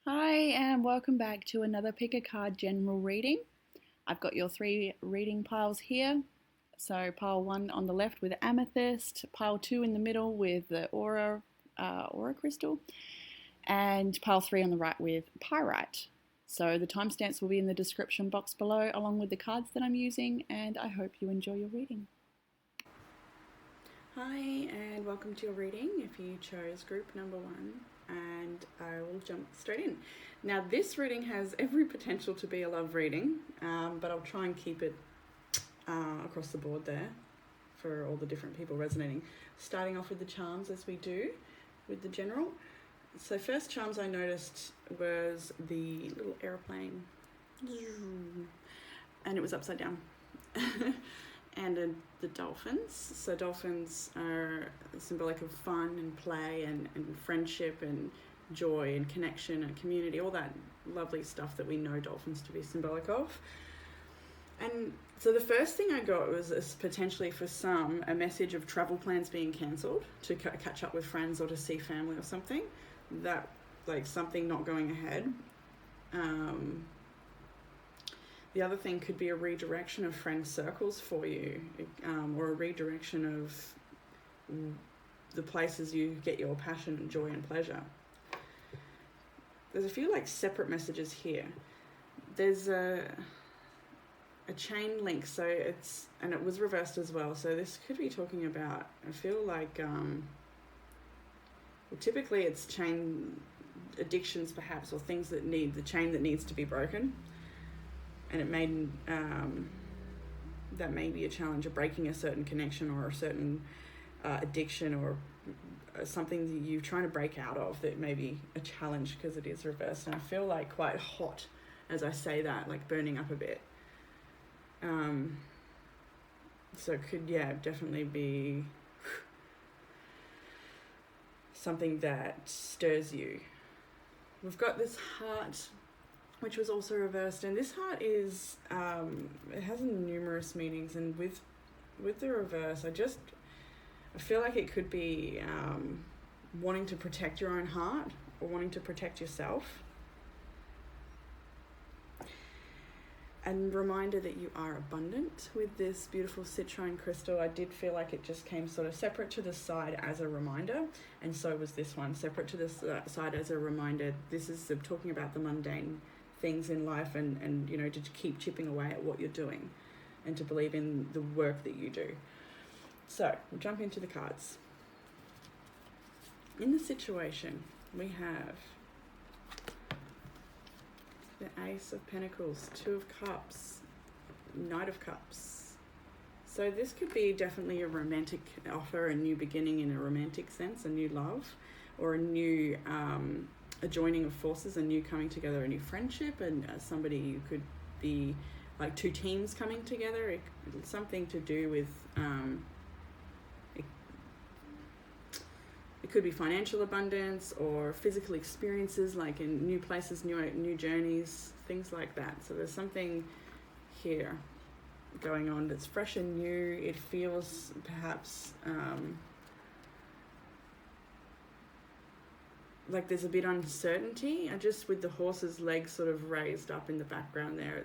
Hi, and welcome back to another pick a card general reading. I've got your three reading piles here. So, pile 1 on the left with amethyst, pile 2 in the middle with the aura crystal, and pile 3 on the right with pyrite. So, the timestamps will be in the description box below, along with the cards that I'm using, and I hope you enjoy your reading. Hi, and welcome to your reading if you chose group number 1. And I will jump straight in. Now, this reading has every potential to be a love reading, but I'll try and keep it across the board there for all the different people resonating. Starting off with the charms as we do with the general. So first charms I noticed was the little airplane, and it was upside down. And the dolphins. So dolphins are symbolic of fun and play and friendship and joy and connection and community, all that lovely stuff that we know dolphins to be symbolic of. And so the first thing I got was potentially for some a message of travel plans being cancelled to catch up with friends or to see family or something. That, like, something not going ahead. The other thing could be a redirection of friend circles for you, or a redirection of the places you get your passion and joy and pleasure. There's a few separate messages here. There's a chain link, so and it was reversed as well. So this could be talking about, I feel like, typically it's chain addictions perhaps, or things that need the chain that needs to be broken. And it may that may be a challenge of breaking a certain connection or a certain addiction or something that you're trying to break out of that may be a challenge because it is reversed. And I feel like quite hot as I say that, like burning up a bit. So it could, definitely be something that stirs you. We've got this heart, which was also reversed, and this heart is it has numerous meanings, and with the reverse I feel like it could be wanting to protect your own heart or wanting to protect yourself, and reminder that you are abundant with this beautiful citrine crystal. I did feel like it just came sort of separate to the side as a reminder, and so was this one, separate to the side as a reminder. This is talking about the mundane things in life, and to keep chipping away at what you're doing and to believe in the work that you do. So we'll jump into the cards. In the situation, we have the Ace of Pentacles, Two of Cups, Knight of Cups. So this could be definitely a romantic offer, a new beginning in a romantic sense, a new love, or a new a joining of forces, a new coming together, a new friendship, and somebody you could be like two teams coming together. It's something to do with it could be financial abundance or physical experiences, like in new places, new journeys, things like that. So there's something here going on that's fresh and new. It feels perhaps like there's a bit uncertainty. And just with the horse's legs sort of raised up in the background there,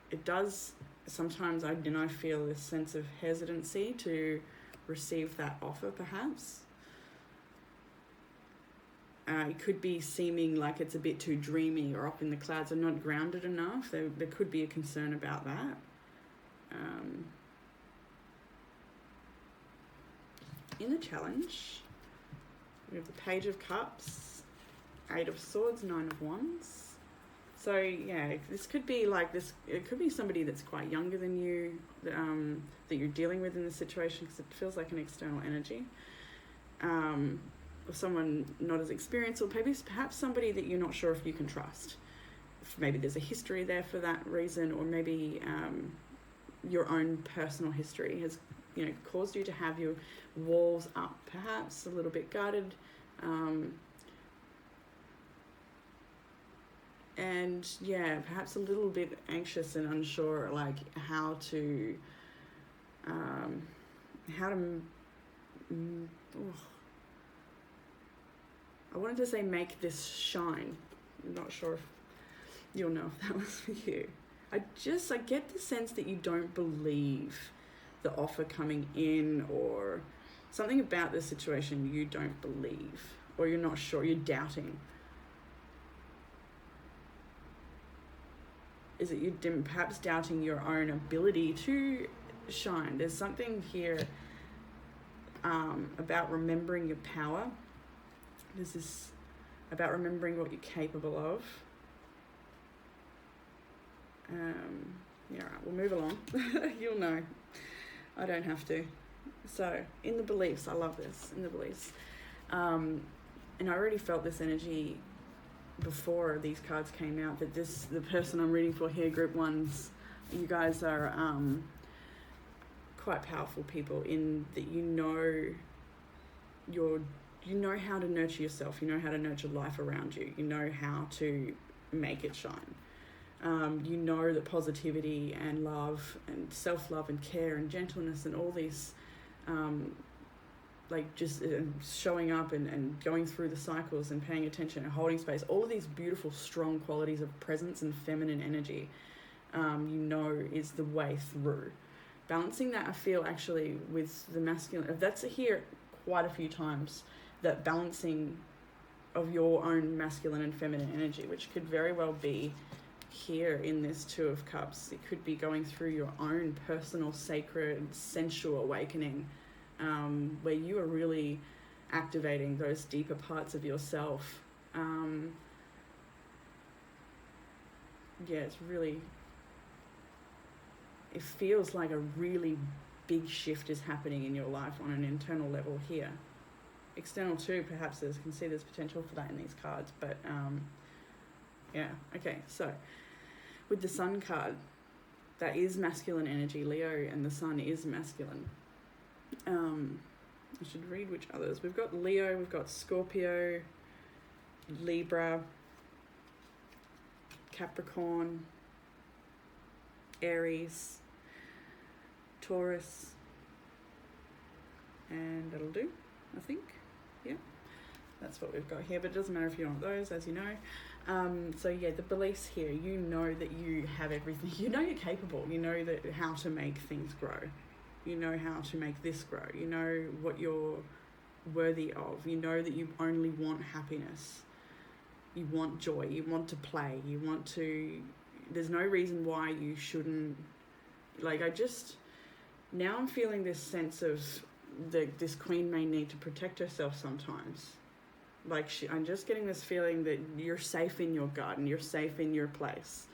it does sometimes, I feel this sense of hesitancy to receive that offer perhaps. It could be seeming like it's a bit too dreamy or up in the clouds and not grounded enough. There could be a concern about that. In the challenge, we have the Page of Cups, Eight of Swords, Nine of Wands. So this could be like this. It could be somebody that's quite younger than you, that you're dealing with in this situation, because it feels like an external energy. Or someone not as experienced, or perhaps somebody that you're not sure if you can trust. Maybe there's a history there for that reason, or maybe your own personal history has caused you to have your walls up, perhaps a little bit guarded, and perhaps a little bit anxious and unsure, like how to I wanted to say make this shine, I'm not sure if you'll know if that was for you. I get the sense that you don't believe the offer coming in, or something about the situation you don't believe, or you're not sure, you're doubting. Is it you perhaps doubting your own ability to shine? There's something here about remembering your power. There's this about remembering what you're capable of. Yeah, right, we'll move along. You'll know. I don't have to. So, in the beliefs, I love this, in the beliefs. And I already felt this energy before these cards came out, that the person I'm reading for here, group ones, you guys are quite powerful people in that you know how to nurture yourself, you know how to nurture life around you, you know how to make it shine. You know that positivity and love and self-love and care and gentleness and all these just showing up and going through the cycles and paying attention and holding space, all of these beautiful strong qualities of presence and feminine energy, is the way through. Balancing that, I feel, actually, with the masculine, that's here quite a few times, that balancing of your own masculine and feminine energy, which could very well be here in this Two of Cups. It could be going through your own personal, sacred, sensual awakening, where you are really activating those deeper parts of yourself. It's really, it feels like a really big shift is happening in your life on an internal level here. External too, perhaps there's potential for that in these cards, but okay, so with the Sun card, that is masculine energy, Leo, and the Sun is masculine. I should read which others. We've got Leo, we've got Scorpio, Libra, Capricorn, Aries, Taurus, and that'll do, I think. Yeah, that's what we've got here, but it doesn't matter if you want those, as you know. The beliefs here, you know that you have everything. You know you're capable. You know that how to make things grow. You know how to make this grow. You know what you're worthy of. You know that you only want happiness. You want joy. You want to play. You want to... There's no reason why you shouldn't... Now I'm feeling this sense of this queen may need to protect herself sometimes. I'm just getting this feeling that you're safe in your garden, you're safe in your place,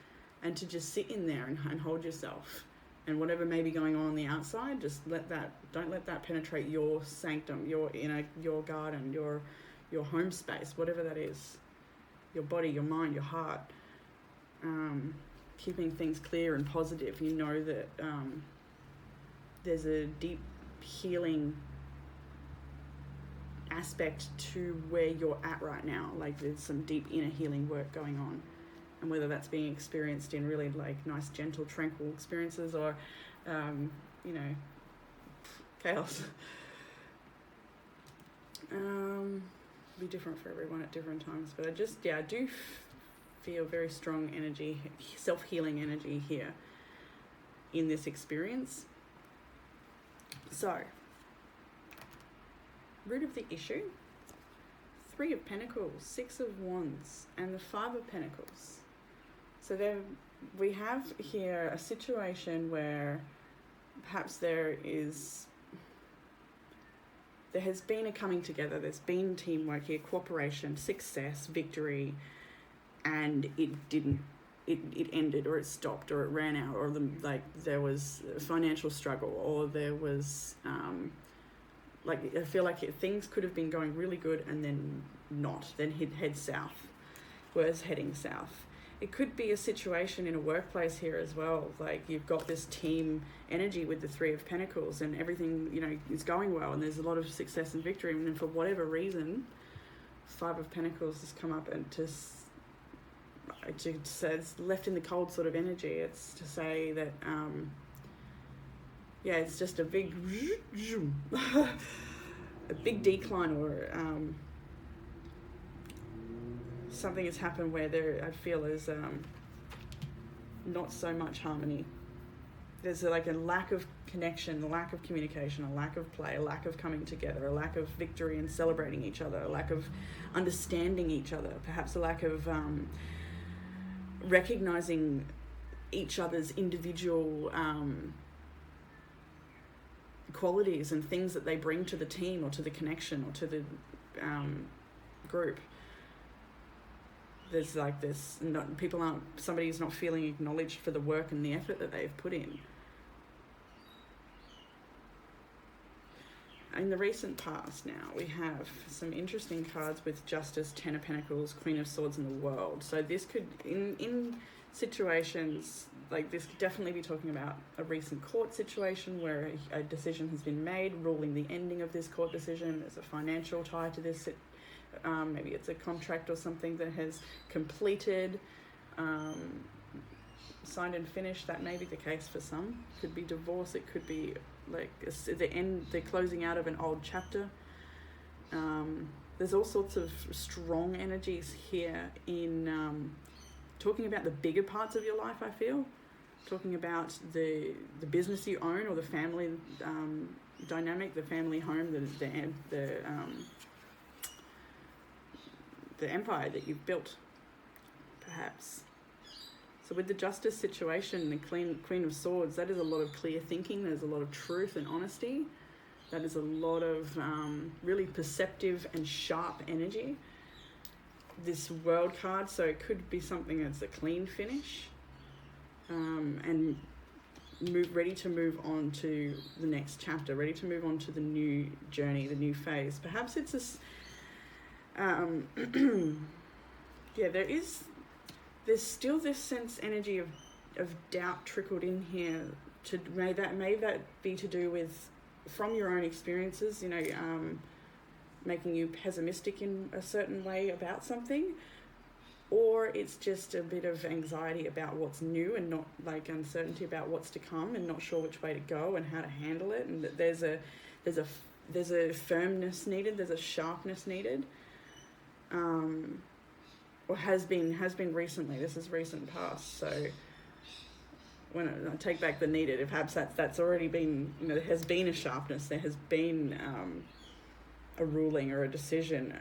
and to just sit in there and hold yourself, and whatever may be going on the outside, just don't let that penetrate your sanctum, your garden, your home space, whatever that is, your body, your mind, your heart. Keeping things clear and positive. You know that there's a deep healing aspect to where you're at right now. There's some deep inner healing work going on, and whether that's being experienced in really nice, gentle, tranquil experiences, or chaos. Be different for everyone at different times, but I do feel very strong energy, self-healing energy here in this experience. So, root of the issue, 3 of Pentacles, 6 of Wands, and the 5 of Pentacles. So we have here a situation where perhaps there has been a coming together, there's been teamwork here, cooperation, success, victory, and it ended, or it stopped, or it ran out, or there was a financial struggle, or there was I feel like things could have been going really good and then not, then head south. Where's heading south? It could be a situation in a workplace here as well. You've got this team energy with the 3 of Pentacles, and everything, is going well, and there's a lot of success and victory, and then for whatever reason, 5 of Pentacles has come up and it's left in the cold sort of energy. It's to say that, it's just a big, a big decline, or something has happened where I feel there's not so much harmony. There's like a lack of connection, a lack of communication, a lack of play, a lack of coming together, a lack of victory and celebrating each other, a lack of understanding each other, perhaps a lack of recognizing each other's individual qualities and things that they bring to the team or to the connection or to the group. There's like this, somebody's not feeling acknowledged for the work and the effort that they've put in. In the recent past now, we have some interesting cards with Justice, Ten of Pentacles, Queen of Swords, and the World. So this could, in situations like this, could definitely be talking about a recent court situation where a decision has been made, ruling the ending of this court decision. There's a financial tie to this. Maybe it's a contract or something that has completed, signed and finished. That may be the case for some. Could be divorce. It could be like the closing out of an old chapter. There's all sorts of strong energies here in talking about the bigger parts of your life. I feel talking about the business you own or the family dynamic, the family home, the empire that you've built, perhaps. So with the Justice situation, the Queen of Swords, that is a lot of clear thinking. There's a lot of truth and honesty. That is a lot of really perceptive and sharp energy. This World card, so it could be something that's a clean finish, and ready to move on to the next chapter, ready to move on to the new journey, the new phase. Perhaps it's there's still this sense energy of doubt trickled in here. May that be to do with from your own experiences, making you pessimistic in a certain way about something, or it's just a bit of anxiety about what's new and not like uncertainty about what's to come and not sure which way to go and how to handle it, and that there's a firmness needed, there's a sharpness needed. Or has been recently. This is recent past. So when I take back the needed, if perhaps that's already been, there has been a sharpness, there has been a ruling or a decision,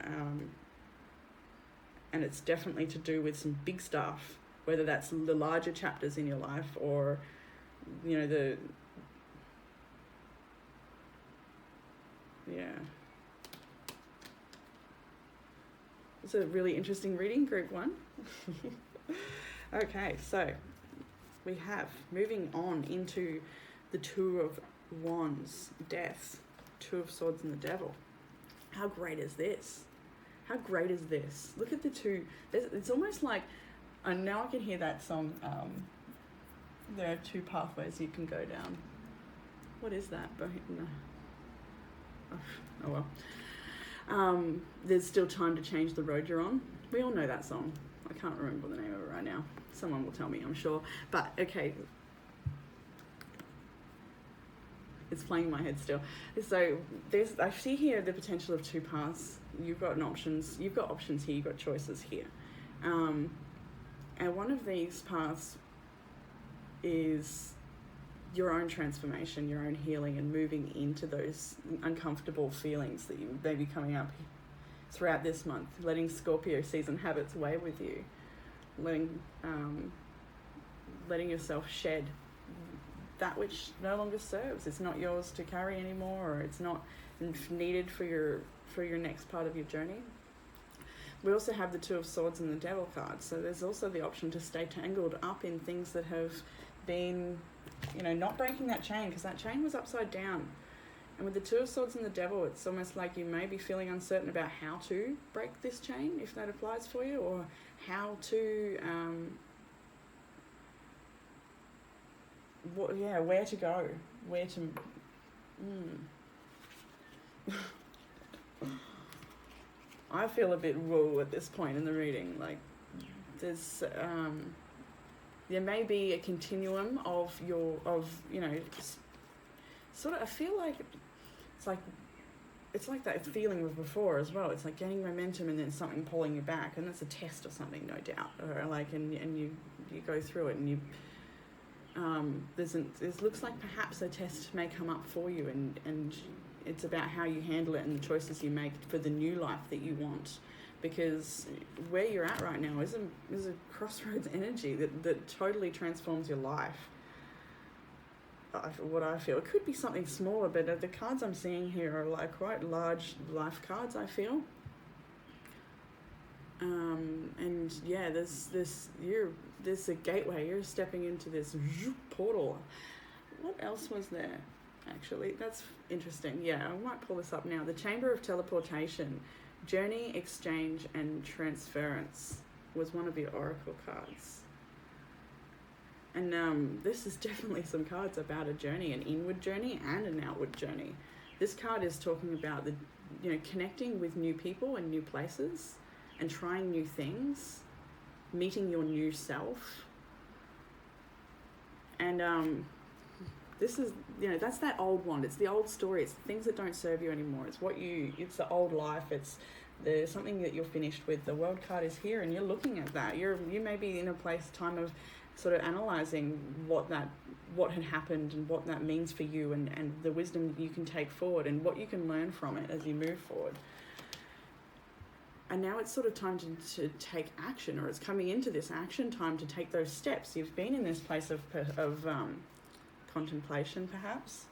and it's definitely to do with some big stuff, whether that's the larger chapters in your life or It's a really interesting reading, Group 1. Okay, so we have, moving on into the Two of Wands, Death, Two of Swords and the Devil. How great is this? How great is this? Look at the two. It's almost like, and now I can hear that song, there are two pathways you can go down. What is that? Oh well. There's still time to change the road you're on. We all know that song. I can't remember the name of it right now. Someone will tell me, I'm sure. But okay, it's playing in my head still. So I see here the potential of two paths. You've got options here. You've got choices here, and one of these paths is your own transformation, your own healing, and moving into those uncomfortable feelings that you may be coming up throughout this month, letting Scorpio season have its way with you, letting yourself shed that which no longer serves. It's not yours to carry anymore, or it's not needed for your next part of your journey. We also have the Two of Swords and the Devil card, so there's also the option to stay tangled up in things that have been, not breaking that chain, because that chain was upside down. And with the Two of Swords and the Devil, it's almost like you may be feeling uncertain about how to break this chain, if that applies for you, or how to, where to go, I feel a bit woo at this point in the reading. Like, there's, there may be a continuum of sort of, I feel like it's like it's like that feeling of before as well. It's like gaining momentum and then something pulling you back, and that's a test or something, no doubt. Or like, and you go through it, and you it looks like perhaps a test may come up for you, and it's about how you handle it and the choices you make for the new life that you want. Because where you're at right now is a crossroads energy that totally transforms your life. What I feel, it could be something smaller, but the cards I'm seeing here are like quite large life cards, I feel. And yeah, there's a gateway. You're stepping into this portal. What else was there? Actually, that's interesting. Yeah, I might pull this up now. The Chamber of Teleportation, Journey, Exchange, and Transference was one of your oracle cards. And this is definitely some cards about a journey, an inward journey and an outward journey. This card is talking about connecting with new people and new places and trying new things, meeting your new self. And this is, that's that old one. It's the old story. It's the things that don't serve you anymore. It's the old life. There's something that you're finished with. The World card is here, and you're looking at that. You may be in a time of sort of analysing what had happened and what that means for you, and the wisdom that you can take forward and what you can learn from it as you move forward. And now it's sort of time to take action, or it's coming into this action time to take those steps. You've been in this place of contemplation perhaps,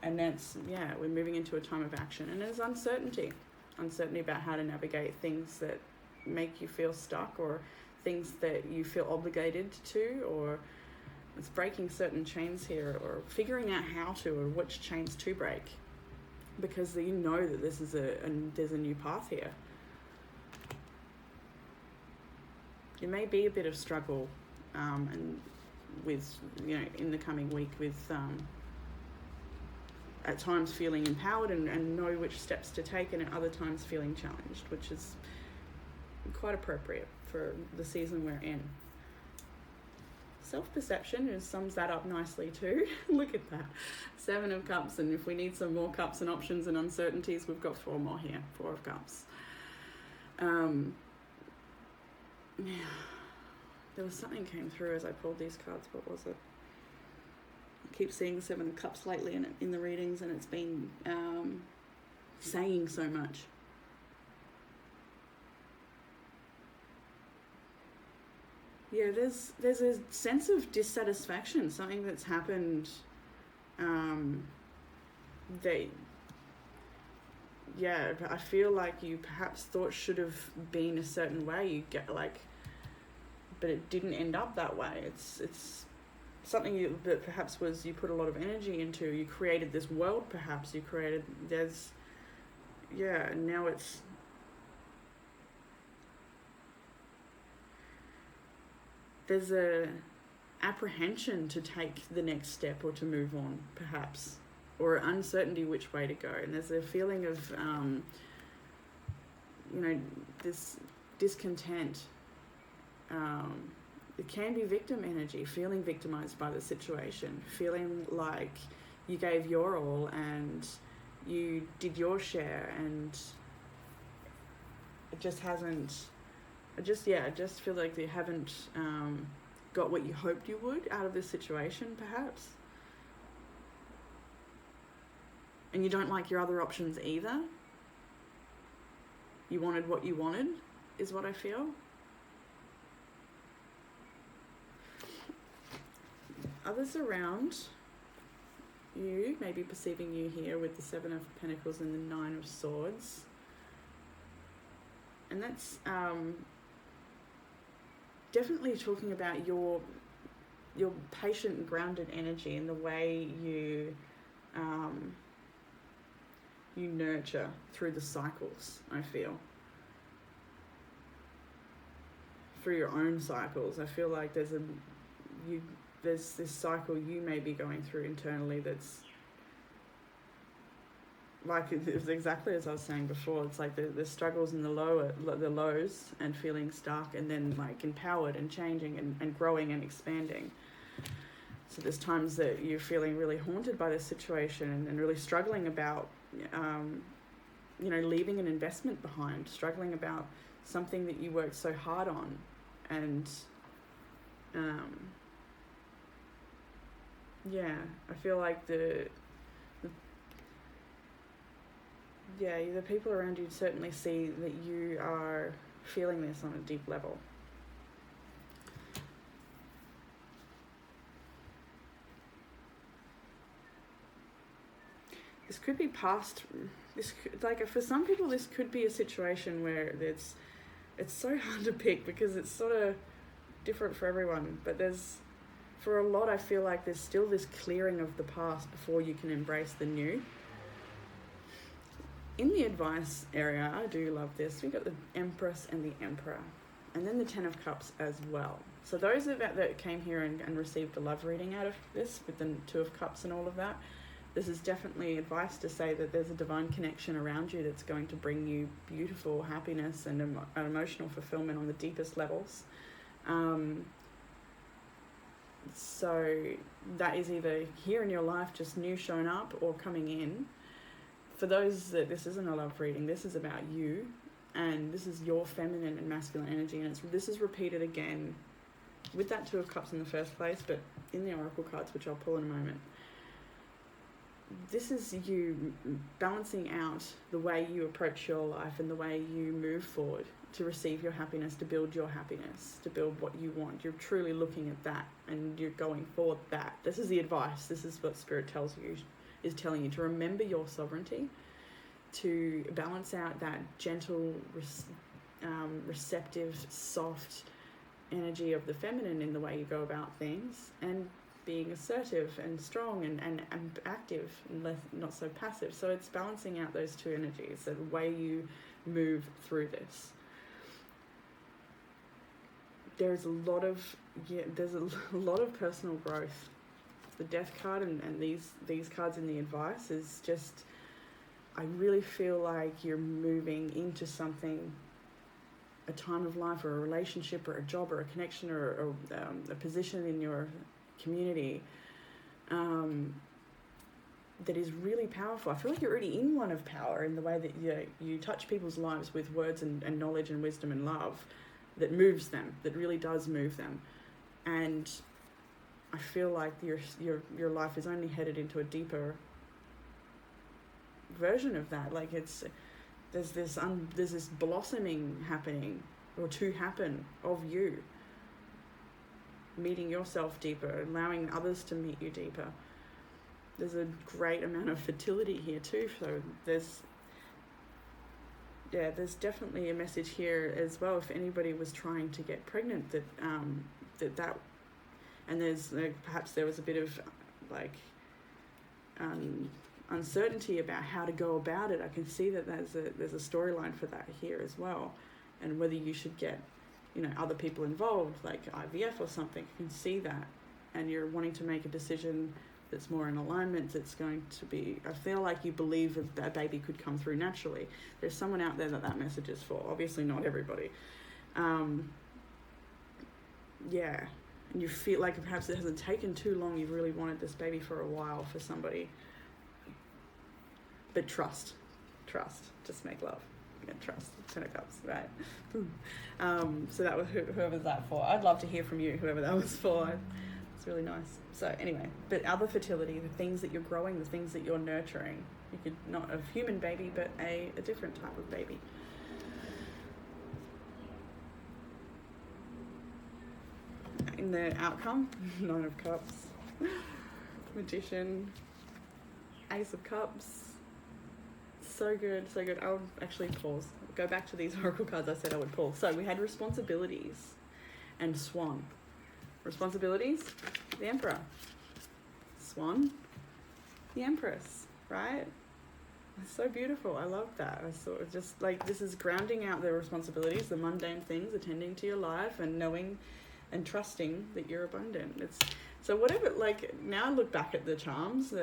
and we're moving into a time of action, and there's uncertainty about how to navigate things that make you feel stuck, or things that you feel obligated to, or it's breaking certain chains here, or figuring out how to, or which chains to break, because you know that this is there's a new path here. It may be a bit of struggle, and with in the coming week, with at times feeling empowered and know which steps to take, and at other times feeling challenged, which is quite appropriate for the season we're in. Self-perception sums that up nicely too. Look at that. 7 of Cups, and if we need some more cups and options and uncertainties, we've got 4 more here. 4 of Cups. There was something came through as I pulled these cards. What was it? I keep seeing the 7 of Cups lately in the readings, and it's been saying so much. Yeah, there's a sense of dissatisfaction, something that's happened I feel like you perhaps thought should have been a certain way. You get but it didn't end up that way. It's something that perhaps you put a lot of energy into. You created this world, perhaps. Now it's... There's a apprehension to take the next step or to move on, perhaps, or uncertainty which way to go. And there's a feeling of, this discontent. It can be victim energy, feeling victimized by the situation, feeling like you gave your all and you did your share, and it just hasn't... I just feel like you haven't got what you hoped you would out of this situation, perhaps. And you don't like your other options either. You wanted what you wanted, is what I feel. Others around you may be perceiving you here with the 7 of Pentacles and the 9 of Swords. And that's... definitely talking about your patient and grounded energy and the way you nurture through the cycles, I feel. Through your own cycles. I feel like there's this cycle you may be going through internally that's like, it's exactly as I was saying before. It's like the struggles and the lows and feeling stuck, and then like empowered and changing and growing and expanding. So there's times that you're feeling really haunted by this situation and really struggling about leaving an investment behind, struggling about something that you worked so hard on, and I feel like the people around you certainly see that you are feeling this on a deep level. This could be past. For some people, this could be a situation where it's so hard to pick because it's sort of different for everyone. But for a lot, I feel like there's still this clearing of the past before you can embrace the new. In the advice area, I do love this. We've got the Empress and the Emperor, and then the Ten of Cups as well. So those that came here and received a love reading out of this with the Two of Cups and all of that, this is definitely advice to say that there's a divine connection around you that's going to bring you beautiful happiness and emotional fulfillment on the deepest levels. So that is either here in your life, just new showing up, or coming in. For those that this isn't a love reading, this is about you, and this is your feminine and masculine energy, and this is repeated again with that Two of Cups in the first place, but in the Oracle cards, which I'll pull in a moment. This is you balancing out the way you approach your life and the way you move forward to receive your happiness, to build your happiness, to build what you want. You're truly looking at that and you're going for that. This is the advice. This is what Spirit is telling you, to remember your sovereignty, to balance out that gentle, receptive, soft energy of the feminine in the way you go about things, and being assertive and strong and active and not so passive. So it's balancing out those two energies, the way you move through this. There's a lot of personal growth. The Death card and these cards in the advice is just, I really feel like you're moving into something, a time of life or a relationship or a job or a connection or a position in your community that is really powerful. I feel like you're already in one of power in the way that you touch people's lives with words and knowledge and wisdom and love that moves them, that really does move them. And I feel like your life is only headed into a deeper version of that. Like there's this blossoming happening, or to happen, of you meeting yourself deeper, allowing others to meet you deeper. There's a great amount of fertility here too, so there's definitely a message here as well if anybody was trying to get pregnant, that and there's perhaps there was a bit of uncertainty about how to go about it. I can see that there's a storyline for that here as well, and whether you should get other people involved, like IVF or something. You can see that, and you're wanting to make a decision that's more in alignment. It's going to be, I feel like you believe that baby could come through naturally. There's someone out there that message is for. Obviously not everybody. And you feel like perhaps it hasn't taken too long. You've really wanted this baby for a while for somebody. But trust, just make love. Trust, Ten of Cups, right? So that was whoever's that for. I'd love to hear from you, whoever that was for. It's really nice. So anyway, but other fertility, the things that you're growing, the things that you're nurturing. You could, not a human baby, but a different type of baby. In the outcome, Nine of Cups, Magician, Ace of Cups. So good. I'll actually pause. Go back to these oracle cards I said I would pull. So we had responsibilities and Swan. Responsibilities, the Emperor. Swan, the Empress, right? It's so beautiful. I love that. I sort of just this is grounding out the responsibilities, the mundane things, attending to your life and knowing and trusting that you're abundant. So whatever, now I look back at the charms,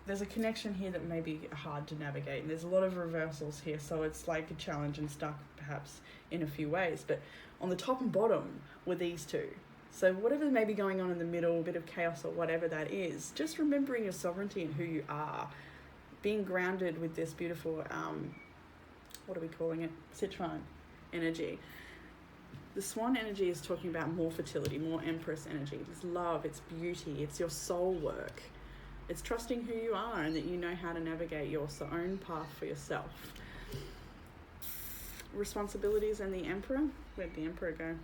there's a connection here that may be hard to navigate, and there's a lot of reversals here, so it's like a challenge and stuck perhaps in a few ways. But on the top and bottom were these two. So whatever may be going on in the middle, a bit of chaos or whatever that is, just remembering your sovereignty and who you are, being grounded with this beautiful, what are we calling it? Citrine energy. The swan energy is talking about more fertility, more empress energy. It's love, it's beauty, it's your soul work. It's trusting who you are and that you know how to navigate your own path for yourself. Responsibilities and the emperor. Where'd the emperor go?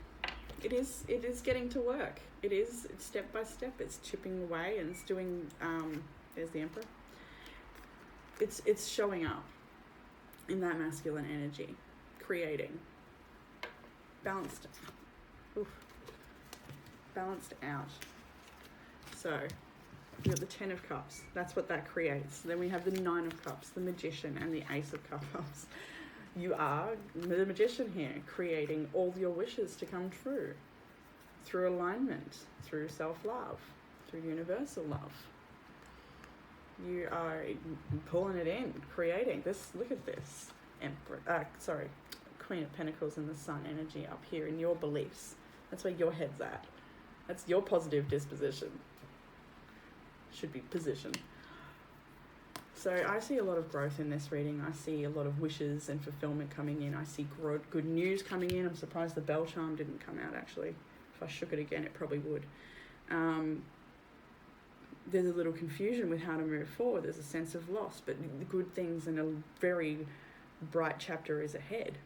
It is getting to work. It's step by step. It's chipping away and it's doing, there's the emperor. It's showing up in that masculine energy, creating. Balanced out. So we have the 10 of Cups. That's what that creates. Then we have the 9 of Cups, the Magician, and the Ace of Cups. You are the Magician here, creating all your wishes to come true through alignment, through self-love, through universal love. You are pulling it in, creating this. Look at this, Queen of Pentacles and the Sun energy up here in your beliefs. That's where your head's at. That's your positive disposition. Should be position. So I see a lot of growth in this reading. I see a lot of wishes and fulfillment coming in. I see good news coming in. I'm surprised the bell charm didn't come out, actually. If I shook it again, it probably would. There's a little confusion with how to move forward. There's a sense of loss, but the good things and a very bright chapter is ahead.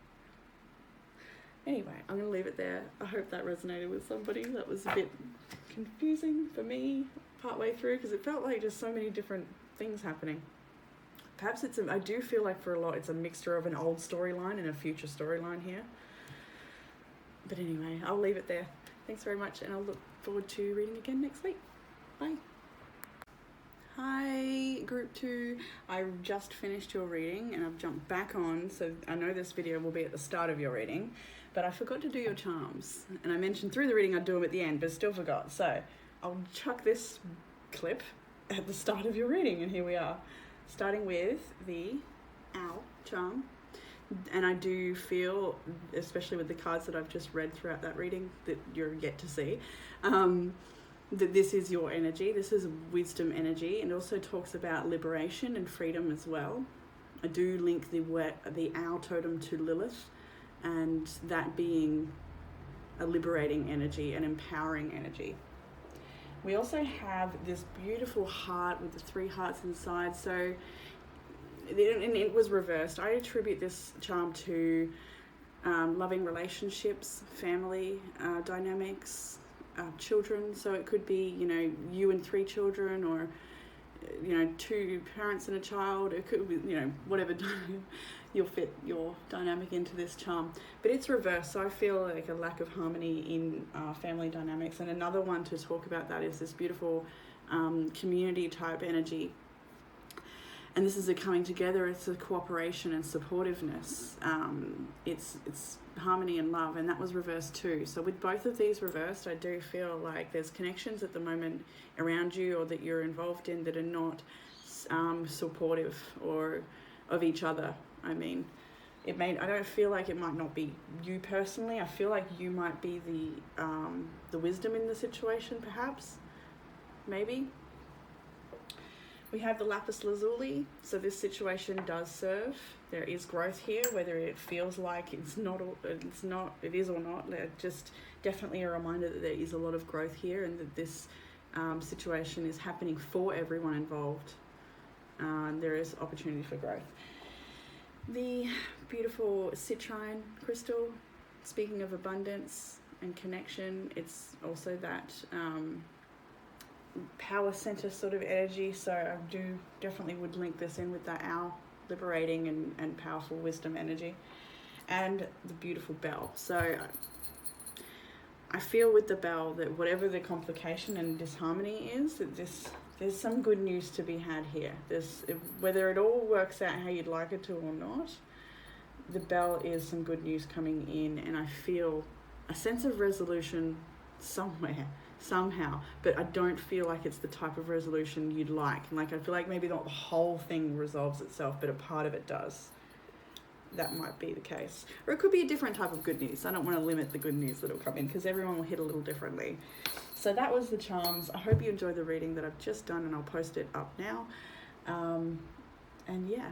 Anyway, I'm going to leave it there. I hope that resonated with somebody. That was a bit confusing for me partway through because it felt like just so many different things happening. Perhaps I do feel like for a lot it's a mixture of an old storyline and a future storyline here. But anyway, I'll leave it there. Thanks very much, and I'll look forward to reading again next week. Bye. Hi, Group 2. I just finished your reading and I've jumped back on, so I know this video will be at the start of your reading, but I forgot to do your charms. And I mentioned through the reading I'd do them at the end, but still forgot. So I'll chuck this clip at the start of your reading, and here we are. Starting with the Owl charm. And I do feel, especially with the cards that I've just read throughout that reading that you're yet to see, that this is your energy. This is wisdom energy, and also talks about liberation and freedom as well. I do link the owl totem to Lilith, and that being a liberating energy, an empowering energy. We also have this beautiful heart with the 3 hearts inside. So, and it was reversed. I attribute this charm to loving relationships, family dynamics, children. So it could be, you and 3 children, or 2 parents and a child. It could be, whatever you'll fit your dynamic into this charm. But it's reversed, so I feel like a lack of harmony in family dynamics. And another one to talk about that is this beautiful community type energy. And this is a coming together, it's a cooperation and supportiveness. It's harmony and love, and that was reversed too. So with both of these reversed, I do feel like there's connections at the moment around you or that you're involved in that are not supportive or of each other. I mean, I don't feel like it might not be you personally. I feel like you might be the wisdom in the situation, perhaps, maybe. We have the lapis lazuli, so this situation does serve. There is growth here, whether it feels like it is or not. Just definitely a reminder that there is a lot of growth here, and that this situation is happening for everyone involved. There is opportunity for growth. The beautiful citrine crystal, speaking of abundance and connection, it's also that power center sort of energy. So I definitely would link this in with that owl, liberating and powerful wisdom energy, and the beautiful bell. So I feel with the bell that whatever the complication and disharmony is, that there's some good news to be had here. Whether it all works out how you'd like it to or not, the bell is some good news coming in, and I feel a sense of resolution somewhere, somehow, but I don't feel like it's the type of resolution you'd like. I feel like maybe not the whole thing resolves itself, but a part of it does. That might be the case. Or it could be a different type of good news. I don't want to limit the good news that will come in, because everyone will hit a little differently. So that was the charms. I hope you enjoyed the reading that I've just done, and I'll post it up now. And yeah.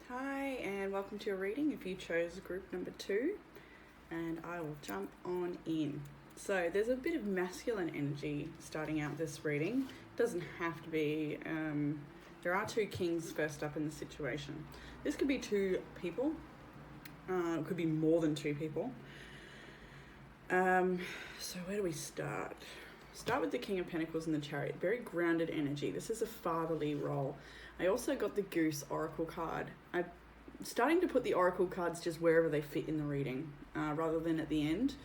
Hi, and welcome to your reading if you chose group number 2. And I will jump on in. So there's a bit of masculine energy starting out this reading. It doesn't have to be. There are 2 kings first up in the situation. This could be 2 people. It could be more than 2 people. So where do we start? Start with the King of Pentacles and the Chariot. Very grounded energy. This is a fatherly role. I also got the Goose Oracle card. I'm starting to put the Oracle cards just wherever they fit in the reading, rather than at the end.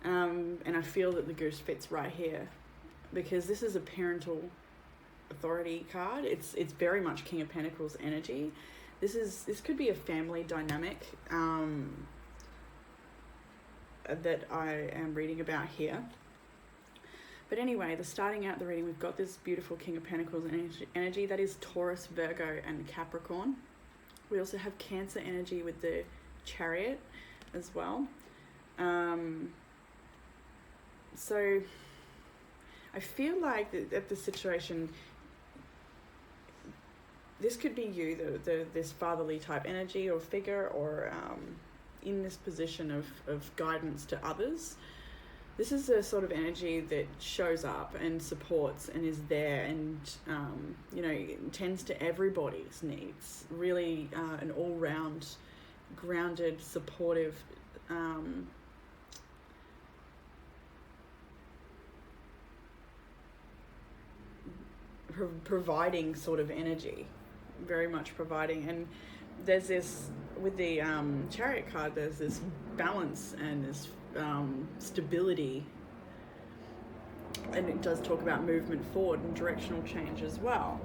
And I feel that the Goose fits right here because this is a parental authority card. It's very much King of Pentacles energy. This could be a family dynamic that I am reading about here. But anyway, starting out the reading, we've got this beautiful King of Pentacles energy that is Taurus, Virgo, and Capricorn. We also have Cancer energy with the Chariot as well. So I feel like that the situation, this could be you, this fatherly type energy or figure, or in this position of guidance to others. This is a sort of energy that shows up and supports and is there and, tends to everybody's needs. Really an all-round, grounded, supportive, providing sort of energy. Very much providing. And there's this, with the Chariot card, there's this balance and this stability, and it does talk about movement forward and directional change as well.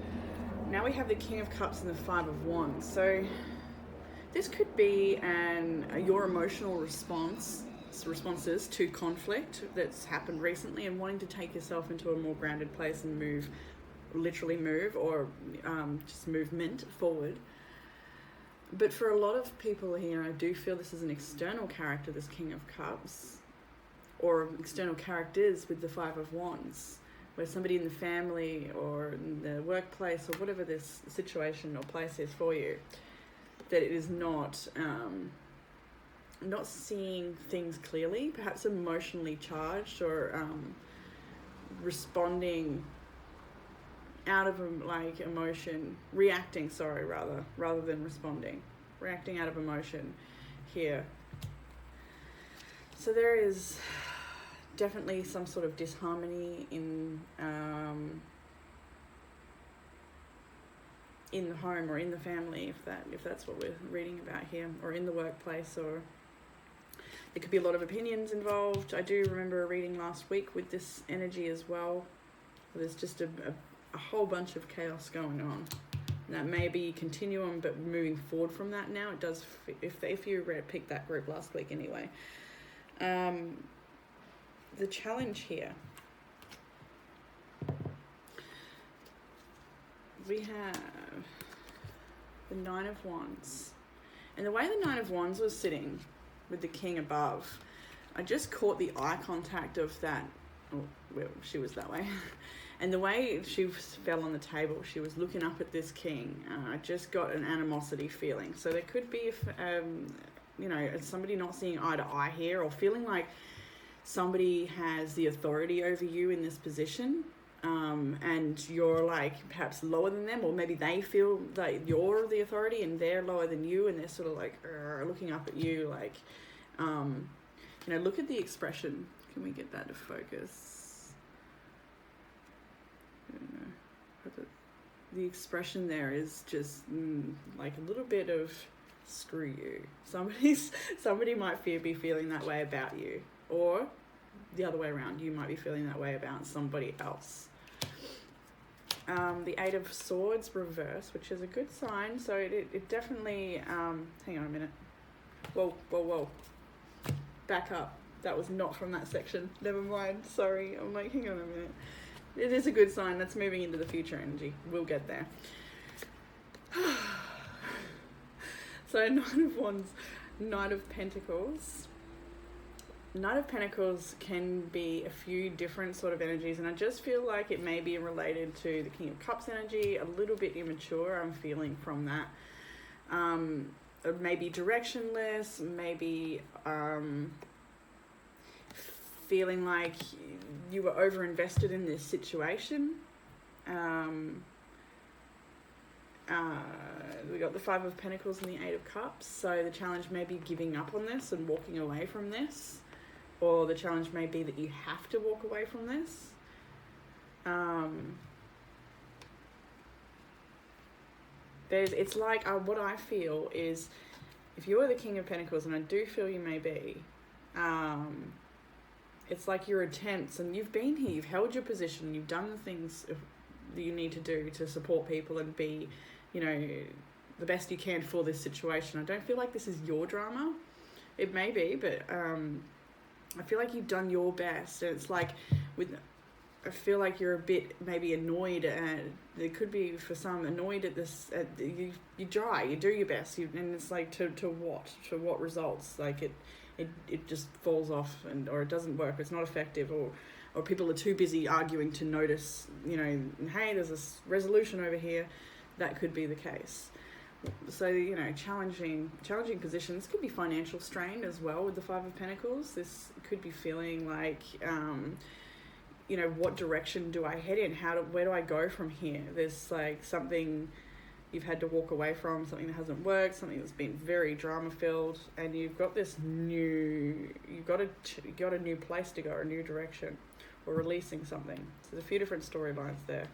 Now we have the King of Cups and the 5 of Wands. So this could be your emotional responses to conflict that's happened recently and wanting to take yourself into a more grounded place and literally move, or just movement forward. But for a lot of people here, I do feel this is an external character, this King of Cups, or external characters with the 5 of Wands, where somebody in the family or in the workplace or whatever this situation or place is for you, that it is not seeing things clearly, perhaps emotionally charged, or responding out of emotion, reacting rather than responding, reacting out of emotion here. So there is definitely some sort of disharmony in the home or in the family, if that's what we're reading about here, or in the workplace, or there could be a lot of opinions involved. I do remember a reading last week with this energy as well. There's just a whole bunch of chaos going on. That may be continuum, but moving forward from that now, it does, if you picked that group last week anyway. The challenge here, we have the 9 of Wands. And the way the 9 of Wands was sitting with the King above, I just caught the eye contact of that. Well, she was that way. And the way she fell on the table, she was looking up at this king. I just got an animosity feeling. So there could be, somebody not seeing eye to eye here, or feeling like somebody has the authority over you in this position, and you're perhaps lower than them, or maybe they feel that you're the authority and they're lower than you, and they're sort of looking up at you, look at the expression. Can we get that to focus? The expression there is just a little bit of screw you. Somebody might be feeling that way about you, or the other way around, you might be feeling that way about somebody else. The 8 of Swords reverse, which is a good sign. So it definitely, hang on a minute. Whoa. Back up. That was not from that section. Never mind. Sorry. I'm hang on a minute. It is a good sign. That's moving into the future energy. We'll get there. So 9 of Wands, 9 of Pentacles. Knight of Pentacles can be a few different sort of energies, and I just feel like it may be related to the King of Cups energy, a little bit immature, I'm feeling from that. Maybe directionless, maybe feeling like you were over-invested in this situation. We got the Five of Pentacles and the Eight of Cups, so the challenge may be giving up on this and walking away from this, or the challenge may be that you have to walk away from this. It's like what I feel is, if you're the King of Pentacles, and I do feel you may be, it's like your attempts, and you've been here, you've held your position, you've done the things that you need to do to support people and be, the best you can for this situation. I don't feel like this is your drama. It may be, but I feel like you've done your best. And it's like, I feel like you're a bit maybe annoyed, and there could be for some annoyed at this. You try, you do your best, and it's like to what results? Like it just falls off, or it doesn't work. It's not effective, or people are too busy arguing to notice. Hey, there's this resolution over here. That could be the case. So, challenging positions. Could be financial strain as well with the Five of Pentacles. This could be feeling like, what direction do I head in? Where do I go from here? There's like something you've had to walk away from, something that hasn't worked, something that's been very drama filled, and you've got you've got a new place to go, a new direction, or releasing something. So there's a few different storylines there.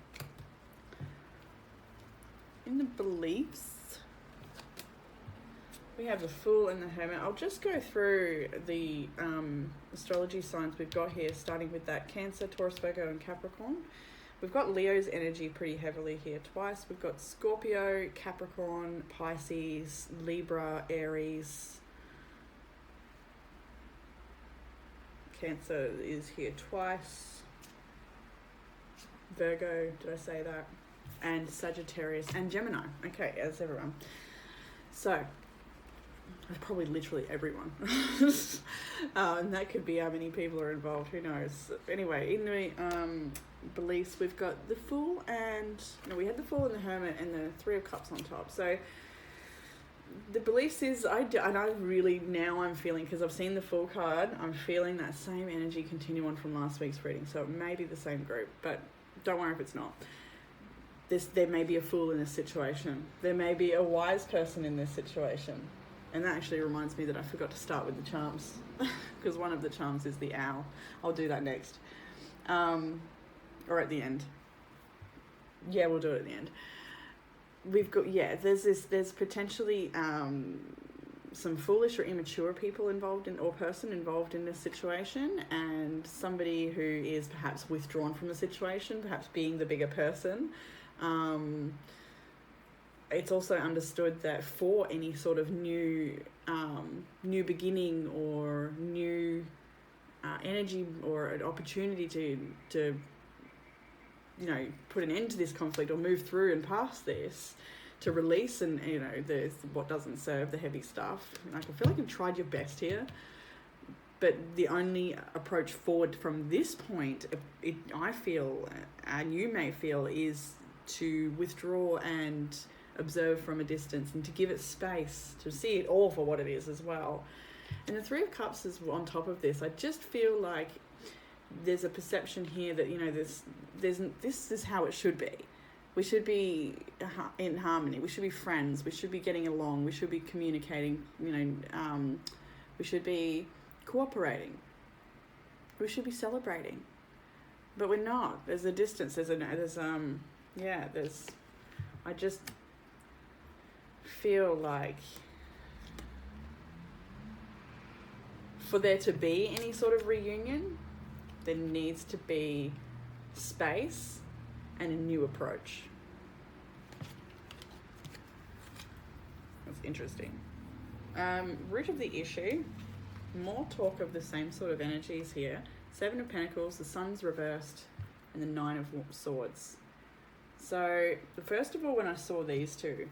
In the beliefs, we have the Fool and the Hermit. I'll just go through the astrology signs we've got here, starting with that Cancer, Taurus, Virgo, and Capricorn. We've got Leo's energy pretty heavily here twice. We've got Scorpio, Capricorn, Pisces, Libra, Aries. Cancer is here twice. Virgo, did I say that? And Sagittarius and Gemini. Okay, that's everyone. So, that's probably literally everyone. And that could be how many people are involved, who knows. Anyway, in the beliefs, we've got the Fool we had the Fool and the Hermit and the Three of Cups on top. So, the beliefs is, I'm feeling, because I've seen the Fool card, I'm feeling that same energy continue on from last week's reading. So, it may be the same group, but don't worry if it's not. There may be a fool in this situation. There may be a wise person in this situation. And that actually reminds me that I forgot to start with the charms, because one of the charms is the owl. I'll do that next. Or at the end. Yeah, we'll do it at the end. We've got, there's potentially some foolish or immature people involved person involved in this situation, and somebody who is perhaps withdrawn from the situation, perhaps being the bigger person. It's also understood that for any sort of new beginning or new energy or an opportunity to put an end to this conflict or move through and past this, to release, and there's what doesn't serve, the heavy stuff. I feel like you've tried your best here, but the only approach forward from this point, I feel, and you may feel, is to withdraw and observe from a distance, and to give it space to see it all for what it is as well. And the Three of Cups is on top of this. I just feel like there's a perception here that this is how it should be. We should be in harmony. We should be friends. We should be getting along. We should be communicating. We should be cooperating. We should be celebrating. But we're not. There's a distance. I just feel like for there to be any sort of reunion, there needs to be space and a new approach. That's interesting. Root of the issue, more talk of the same sort of energies here. Seven of Pentacles, the Sun's reversed, and the Nine of Swords. So, first of all, when I saw these two,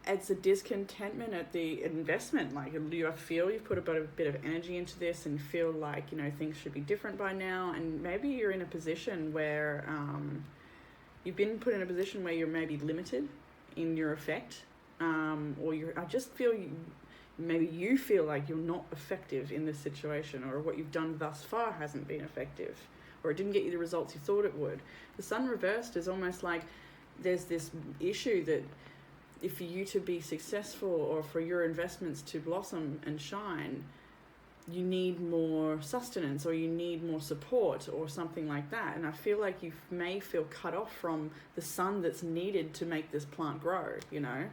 it's a discontentment at the investment. Like, you feel you've put a bit of energy into this and feel like, you know, things should be different by now. And maybe you're in a position where you've been put in a position where you're maybe limited in your effect, or I just feel maybe you feel like you're not effective in this situation, or what you've done thus far hasn't been effective, or it didn't get you the results you thought it would. The sun reversed is almost like there's this issue that if for you to be successful or for your investments to blossom and shine, you need more sustenance or you need more support or something like that. And I feel like you may feel cut off from the sun that's needed to make this plant grow, you know.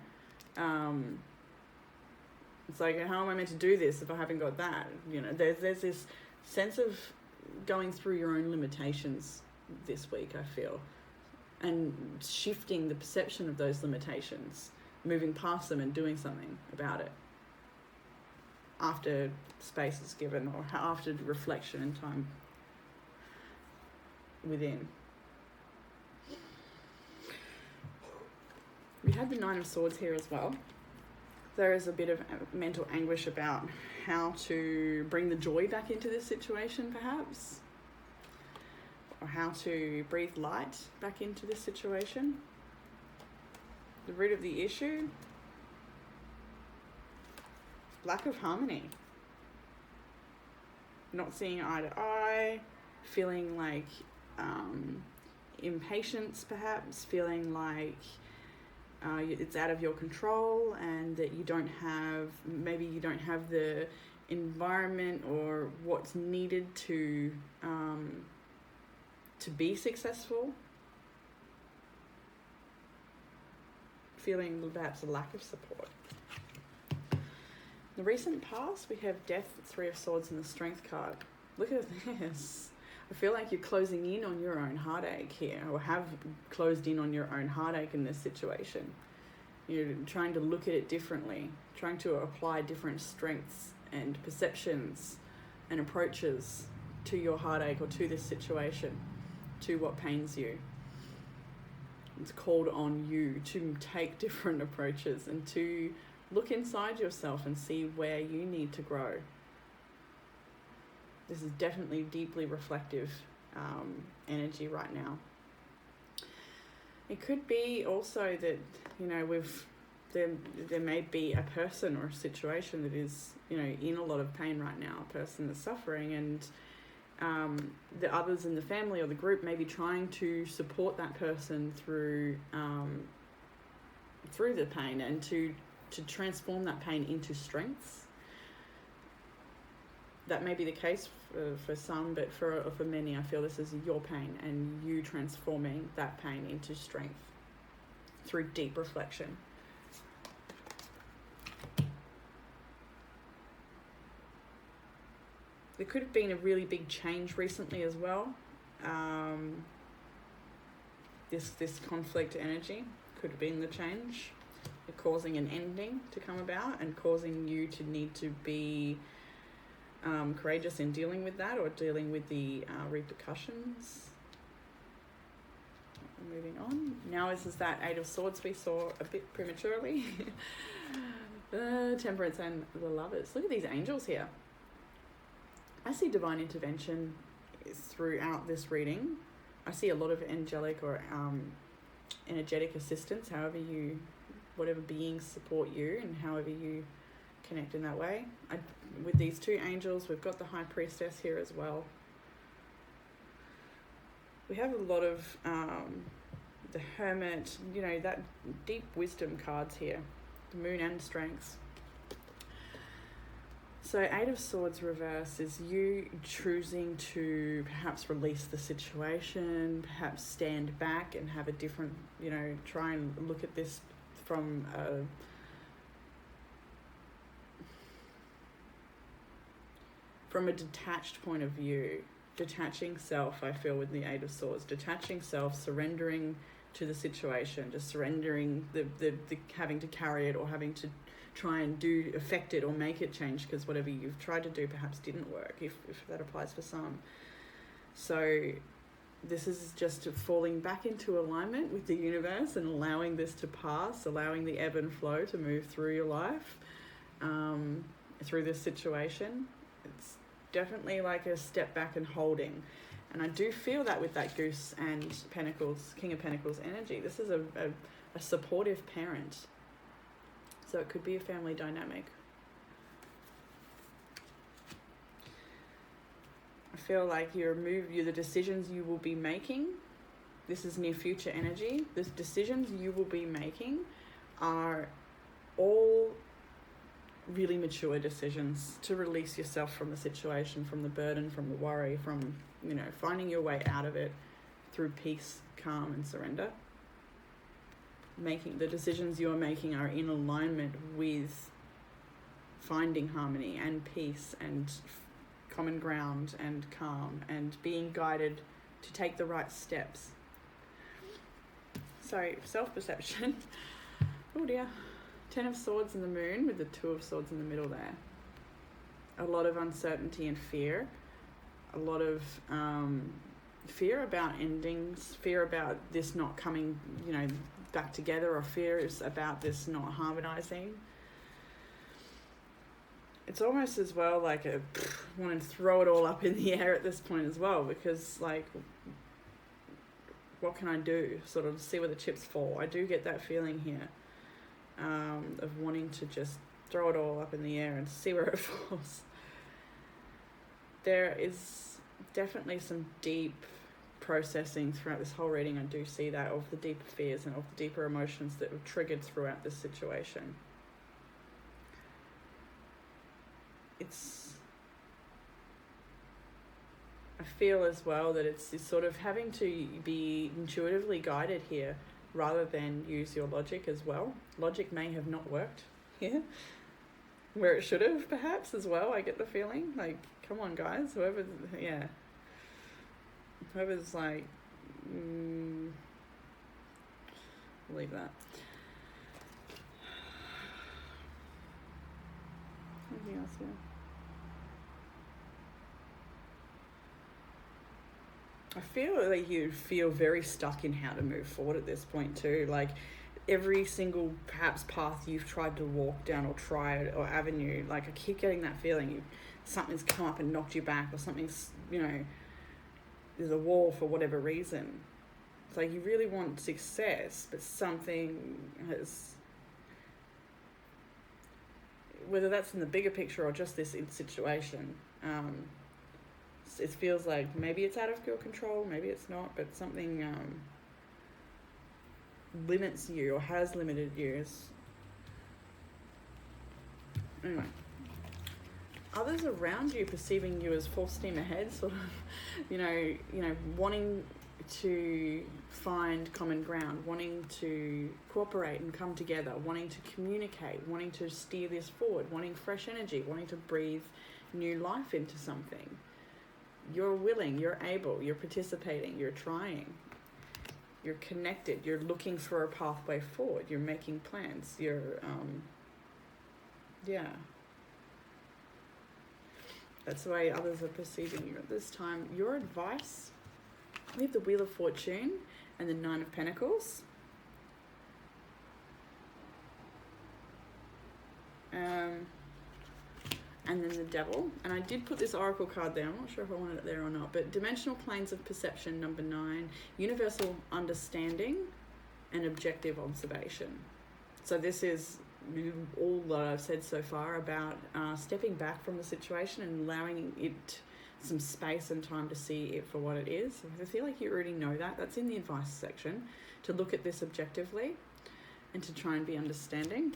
It's like, how am I meant to do this if I haven't got that? You know, there's this sense of going through your own limitations this week, I feel, and shifting the perception of those limitations, moving past them and doing something about it after space is given, or after reflection and time within. We had the Nine of Swords here as well. There is a bit of mental anguish about how to bring the joy back into this situation, perhaps, or how to breathe light back into this situation. The root of the issue: lack of harmony. Not seeing eye to eye, feeling like impatience, perhaps, feeling like it's out of your control, and that you don't have the environment or what's needed to be successful. Feeling perhaps a lack of support. In the recent past, we have Death, Three of Swords, and the Strength card. Look at this. I feel like you're closing in on your own heartache here, or have closed in on your own heartache in this situation. You're trying to look at it differently, trying to apply different strengths and perceptions and approaches to your heartache or to this situation, to what pains you. It's called on you to take different approaches and to look inside yourself and see where you need to grow. This is definitely deeply reflective energy right now. It could be also that, you know, there may be a person or a situation that is, you know, in a lot of pain right now, a person that's suffering, and the others in the family or the group may be trying to support that person through the pain, and to transform that pain into strengths. That may be the case for some, but for many, I feel this is your pain and you transforming that pain into strength through deep reflection. There could have been a really big change recently as well. This conflict energy could have been the change, causing an ending to come about and causing you to need to be courageous in dealing with that, or dealing with the repercussions. Moving on. Now this is that Eight of Swords we saw a bit prematurely. Temperance and the Lovers. Look at these angels here. I see divine intervention throughout this reading. I see a lot of angelic or energetic assistance, whatever beings support you and however you connect in that way. With these two angels, we've got the High Priestess here as well. We have a lot of the Hermit, you know, that deep wisdom cards here, the Moon and Strengths. So Eight of Swords reverse is you choosing to perhaps release the situation, perhaps stand back and have a different, you know, try and look at this from a detached point of view. Detaching self, I feel, with the Eight of Swords. Detaching self, surrendering to the situation, just surrendering the having to carry it or having to try and affect it or make it change, because whatever you've tried to do perhaps didn't work, if that applies for some. So this is just falling back into alignment with the universe and allowing this to pass, allowing the ebb and flow to move through your life, through this situation. It's definitely like a step back and holding. And I do feel that with that Goose and Pentacles, King of Pentacles energy. This is a supportive parent. So it could be a family dynamic. I feel like you're the decisions you will be making, this is near future energy, the decisions you will be making are all really mature decisions to release yourself from the situation, from the burden, from the worry, from, finding your way out of it through peace, calm and surrender. The decisions you're making are in alignment with finding harmony and peace and common ground and calm and being guided to take the right steps. So, self-perception. Oh dear. 10 of Swords and the Moon with the 2 of Swords in the middle there. A lot of uncertainty and fear. A lot of fear about endings, fear about this not coming, back together, or fears about this not harmonizing. It's almost as well like wanting to throw it all up in the air at this point as well, because what can I do? Sort of see where the chips fall. I do get that feeling here of wanting to just throw it all up in the air and see where it falls. There is definitely some deep processing throughout this whole reading. I do see that, of the deeper fears and of the deeper emotions that were triggered throughout this situation. I feel as well that it's sort of having to be intuitively guided here rather than use your logic as well. Logic may have not worked here where it should have, perhaps, as well. I get the feeling, come on guys, whoever's leave that. Anything else here? I feel like you feel very stuck in how to move forward at this point too. Like every single perhaps path you've tried to walk down or try or avenue, I keep getting that feeling something's come up and knocked you back, or something's, there's a wall for whatever reason. It's like you really want success, but something has, whether that's in the bigger picture or just this situation, it feels like maybe it's out of your control, maybe it's not, but something limits you or has limited you. Anyway, others around you perceiving you as full steam ahead, sort of, wanting to find common ground, wanting to cooperate and come together, wanting to communicate, wanting to steer this forward, wanting fresh energy, wanting to breathe new life into something. You're willing, you're able, you're participating, you're trying, you're connected, you're looking for a pathway forward, you're making plans, you're, that's the way others are perceiving you at this time. Your advice, we have the Wheel of Fortune and the 9 of Pentacles. And then the Devil. And I did put this Oracle card there. I'm not sure if I wanted it there or not. But Dimensional Planes of Perception, number 9. Universal Understanding and Objective Observation. So this is all that I've said so far about stepping back from the situation and allowing it some space and time to see it for what it is. I feel like you already know that. That's in the advice section. To look at this objectively and to try and be understanding.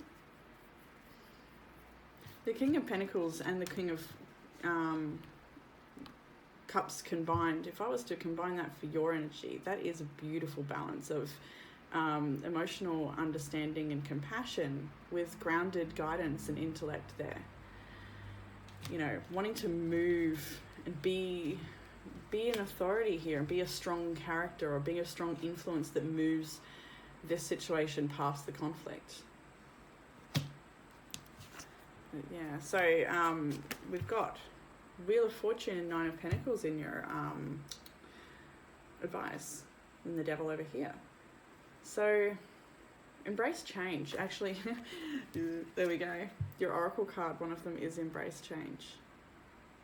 The King of Pentacles and the King of Cups combined, if I was to combine that for your energy, that is a beautiful balance of emotional understanding and compassion with grounded guidance and intellect there. Wanting to move and be an authority here and be a strong character or be a strong influence that moves this situation past the conflict. Yeah, so we've got Wheel of Fortune and 9 of Pentacles in your advice than the devil over here. So embrace change. Actually, there we go. Your oracle card, one of them is embrace change.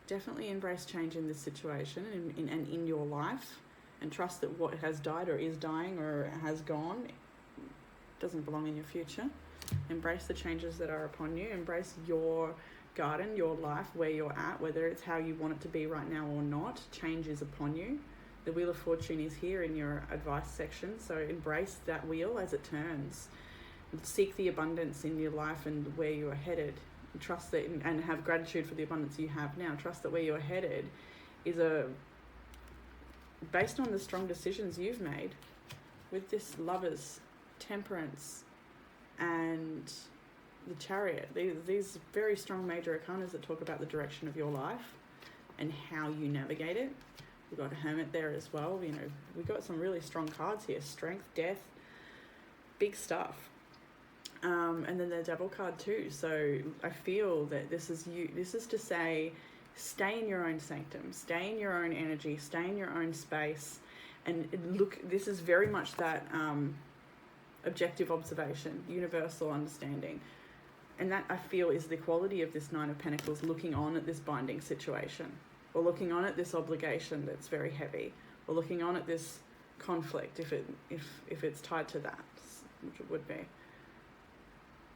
Definitely embrace change in this situation and in your life, and trust that what has died or is dying or has gone doesn't belong in your future. Embrace the changes that are upon you. Embrace your garden, your life, where you're at, whether it's how you want it to be right now or not. Change is upon you. The Wheel of Fortune is here in your advice section, so embrace that wheel as it turns. Seek the abundance in your life and where you are headed. Trust that, and have gratitude for the abundance you have now. Trust that where you're headed is based on the strong decisions you've made with this Lovers, Temperance, and the Chariot. These very strong major arcanas that talk about the direction of your life and how you navigate it. We've got a Hermit there as well. You know, we've got some really strong cards here. Strength, death, big stuff. And then the Devil card too. So I feel that this is to say, stay in your own sanctum, stay in your own energy, stay in your own space. And look, this is very much that objective observation, universal understanding. And that, I feel, is the quality of this Nine of Pentacles, looking on at this binding situation, or looking on at this obligation that's very heavy, or looking on at this conflict, if it's tied to that, which it would be.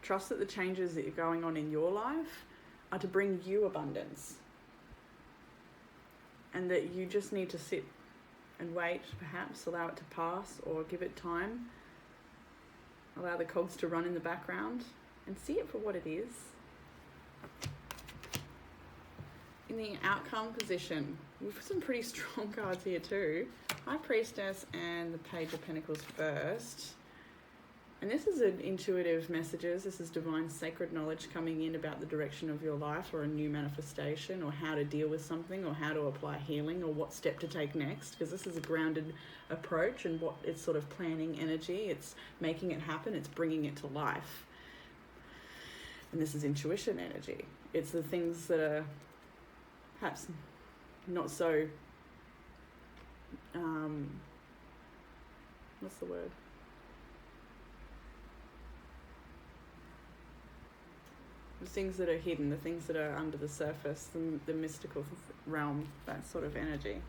Trust that the changes that are going on in your life are to bring you abundance, and that you just need to sit and wait, perhaps allow it to pass, or give it time, allow the cogs to run in the background and see it for what it is. In the outcome position, we've got some pretty strong cards here too. High Priestess and the Page of Pentacles first. And this is an intuitive messages. This is divine sacred knowledge coming in about the direction of your life, or a new manifestation, or how to deal with something, or how to apply healing, or what step to take next. Because this is a grounded approach, and what it's sort of planning energy. It's making it happen. It's bringing it to life. And this is intuition energy. It's the things that are perhaps not so, what's the word? The things that are hidden, the things that are under the surface, the mystical realm, that sort of energy.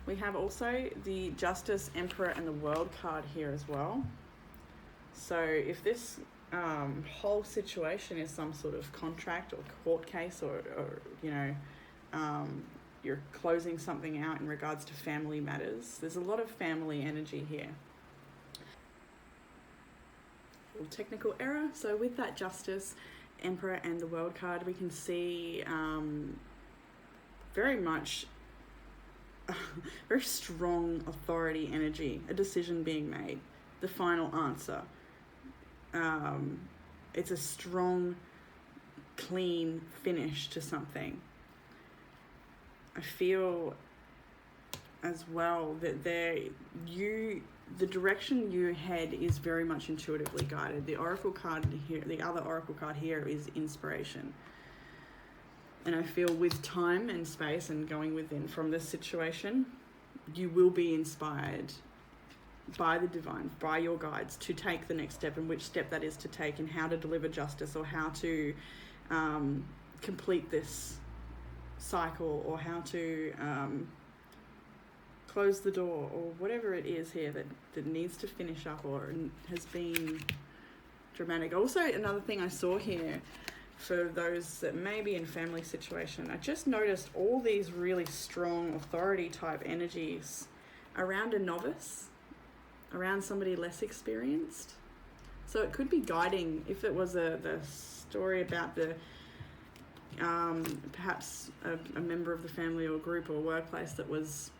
We have also the Justice, Emperor, and the World card here as well. So if this whole situation is some sort of contract or court case, or you know, you're closing something out in regards to family matters, there's a lot of family energy here. Technical error. So with that Justice, Emperor, and the World card, we can see very much very strong authority energy, a decision being made, the final answer. It's a strong, clean finish to something. I feel as well that the direction you head is very much intuitively guided. The Oracle card here, the other Oracle card here, is inspiration. And I feel with time and space and going within from this situation, you will be inspired by the divine, by your guides, to take the next step, and which step that is to take, and how to deliver justice, or how to complete this cycle, or how to close the door, or whatever it is here that needs to finish up or has been dramatic. Also, another thing I saw here, for those that may be in family situation, I just noticed all these really strong authority type energies around a novice, around somebody less experienced. So it could be guiding, if it was the story about the perhaps a member of the family or group or workplace that was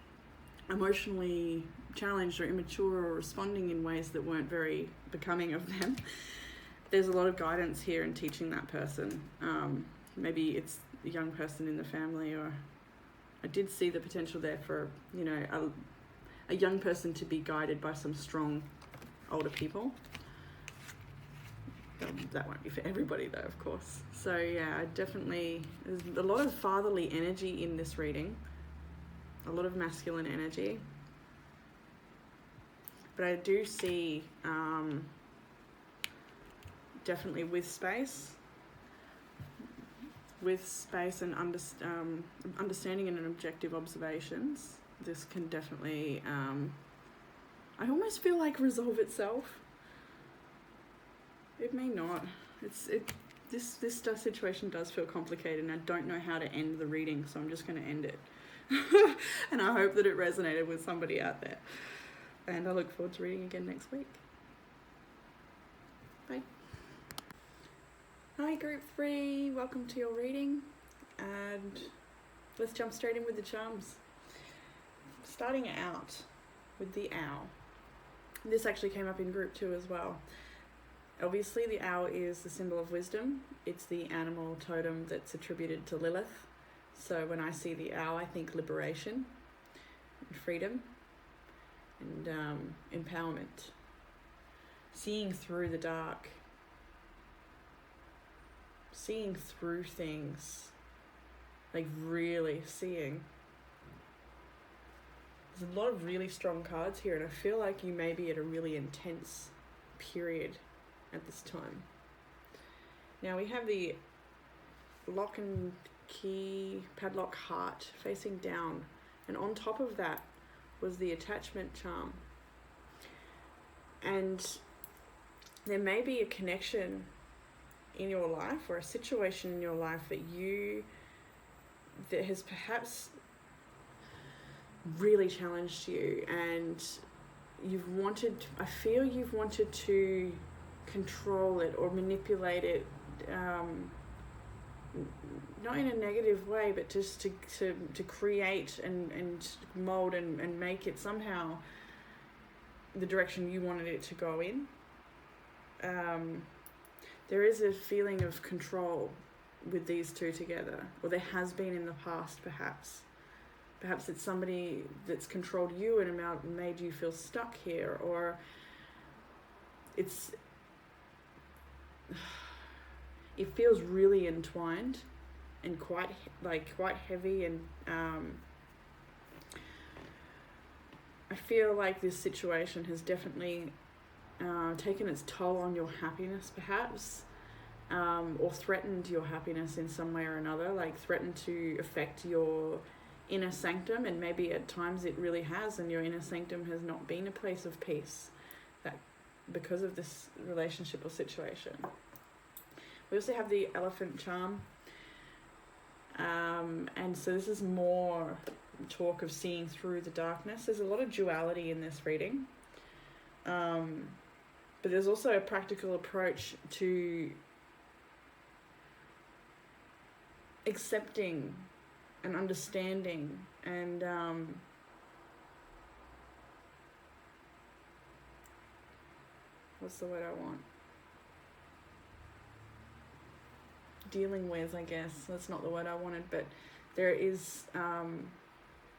emotionally challenged or immature, or responding in ways that weren't very becoming of them. There's a lot of guidance here in teaching that person. Maybe it's a young person in the family, or I did see the potential there for, you know, a young person to be guided by some strong older people. That won't be for everybody though, of course. So yeah, definitely, there's a lot of fatherly energy in this reading, a lot of masculine energy. but I do see definitely with space and understanding and objective observations, this can definitely, I almost feel like resolve itself. It may not. This situation does feel complicated, and I don't know how to end the reading, so I'm just going to end it. And I hope that it resonated with somebody out there. And I look forward to reading again next week. Bye. Hi, Group 3. Welcome to your reading. And let's jump straight in with the charms. Starting out with the owl. This actually came up in Group 2 as well. Obviously, the owl is the symbol of wisdom. It's the animal totem that's attributed to Lilith. So when I see the owl, I think liberation, and freedom, and empowerment. Seeing through the dark. Seeing through things. Like really seeing. There's a lot of really strong cards here, and I feel like you may be at a really intense period at this time. Now we have the lock and key padlock heart facing down, and on top of that was the attachment charm. And there may be a connection in your life or a situation in your life that has perhaps really challenged you, and you've wanted to control it or manipulate it, not in a negative way, but just to create and mold and make it somehow the direction you wanted it to go in. There is a feeling of control with these two together, or there has been in the past perhaps. Perhaps it's somebody that's controlled you and made you feel stuck here, or it feels really entwined and quite heavy, and I feel like this situation has definitely taken its toll on your happiness perhaps, or threatened your happiness in some way or another, like threatened to affect your inner sanctum, and maybe at times it really has, and your inner sanctum has not been a place of peace because of this relationship or situation. We also have the elephant charm, and so this is more talk of seeing through the darkness. There's a lot of duality in this reading, but there's also a practical approach to accepting and understanding, and what's the word I want? Dealing with, I guess. That's not the word I wanted, but there is a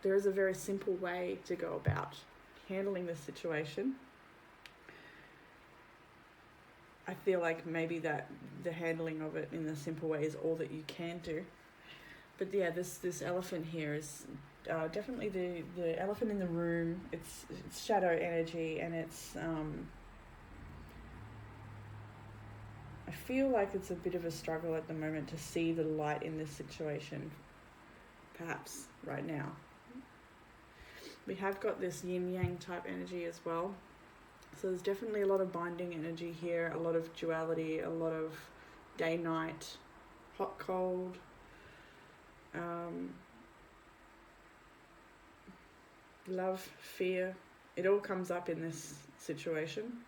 very simple way to go about handling this situation. I feel like maybe that the handling of it in a simple way is all that you can do. But yeah, this elephant here is definitely the elephant in the room. It's shadow energy, and it's I feel like it's a bit of a struggle at the moment to see the light in this situation, perhaps right now. We have got this yin-yang type energy as well. So there's definitely a lot of binding energy here, a lot of duality, a lot of day-night, hot-cold, love, fear. It all comes up in this situation.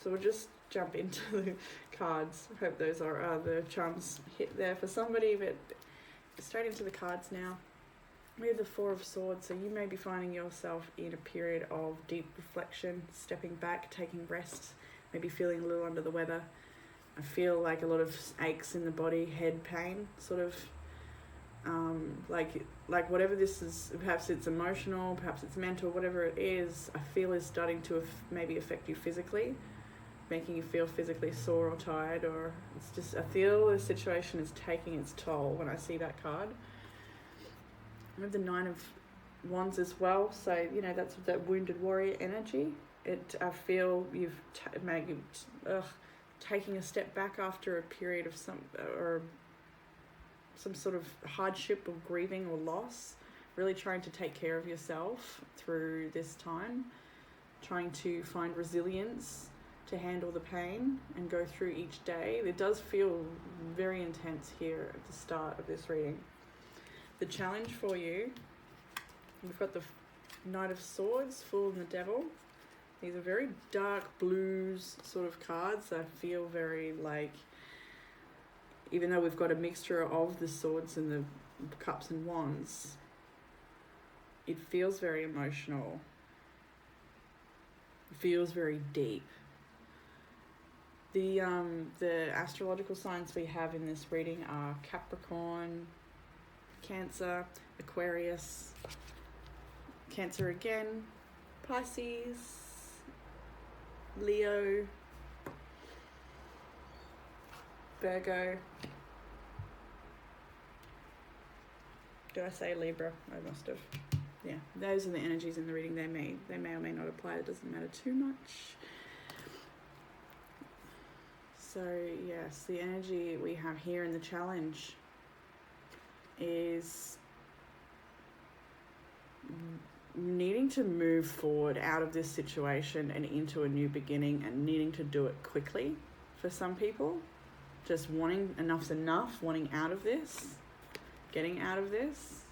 So we'll just jump into the cards. I hope those are the charms hit there for somebody, but straight into the cards now. We have the Four of Swords, so you may be finding yourself in a period of deep reflection, stepping back, taking rest, maybe feeling a little under the weather. I feel like a lot of aches in the body, head pain, sort of like whatever this is, perhaps it's emotional, perhaps it's mental, whatever it is, I feel is starting to maybe affect you physically, making you feel physically sore or tired, or it's just, I feel the situation is taking its toll when I see that card. I have the Nine of Wands as well, so that's that wounded warrior energy. I feel you've maybe taking a step back after a period of some sort of hardship or grieving or loss, really trying to take care of yourself through this time, trying to find resilience to handle the pain and go through each day. It does feel very intense here at the start of this reading. The challenge for you, we've got the Knight of Swords, Fool and the Devil. These are very dark blues sort of cards. I feel very like, even though we've got a mixture of the swords and the cups and wands, it feels very emotional. It feels very deep. The astrological signs we have in this reading are Capricorn, Cancer, Aquarius, Cancer again, Pisces, Leo, Virgo. Did I say Libra? I must have. Yeah, those are the energies in the reading. They may or may not apply. It doesn't matter too much. So yes, the energy we have here in the challenge is needing to move forward out of this situation and into a new beginning, and needing to do it quickly for some people. Just wanting enough's enough, wanting out of this, getting out of this,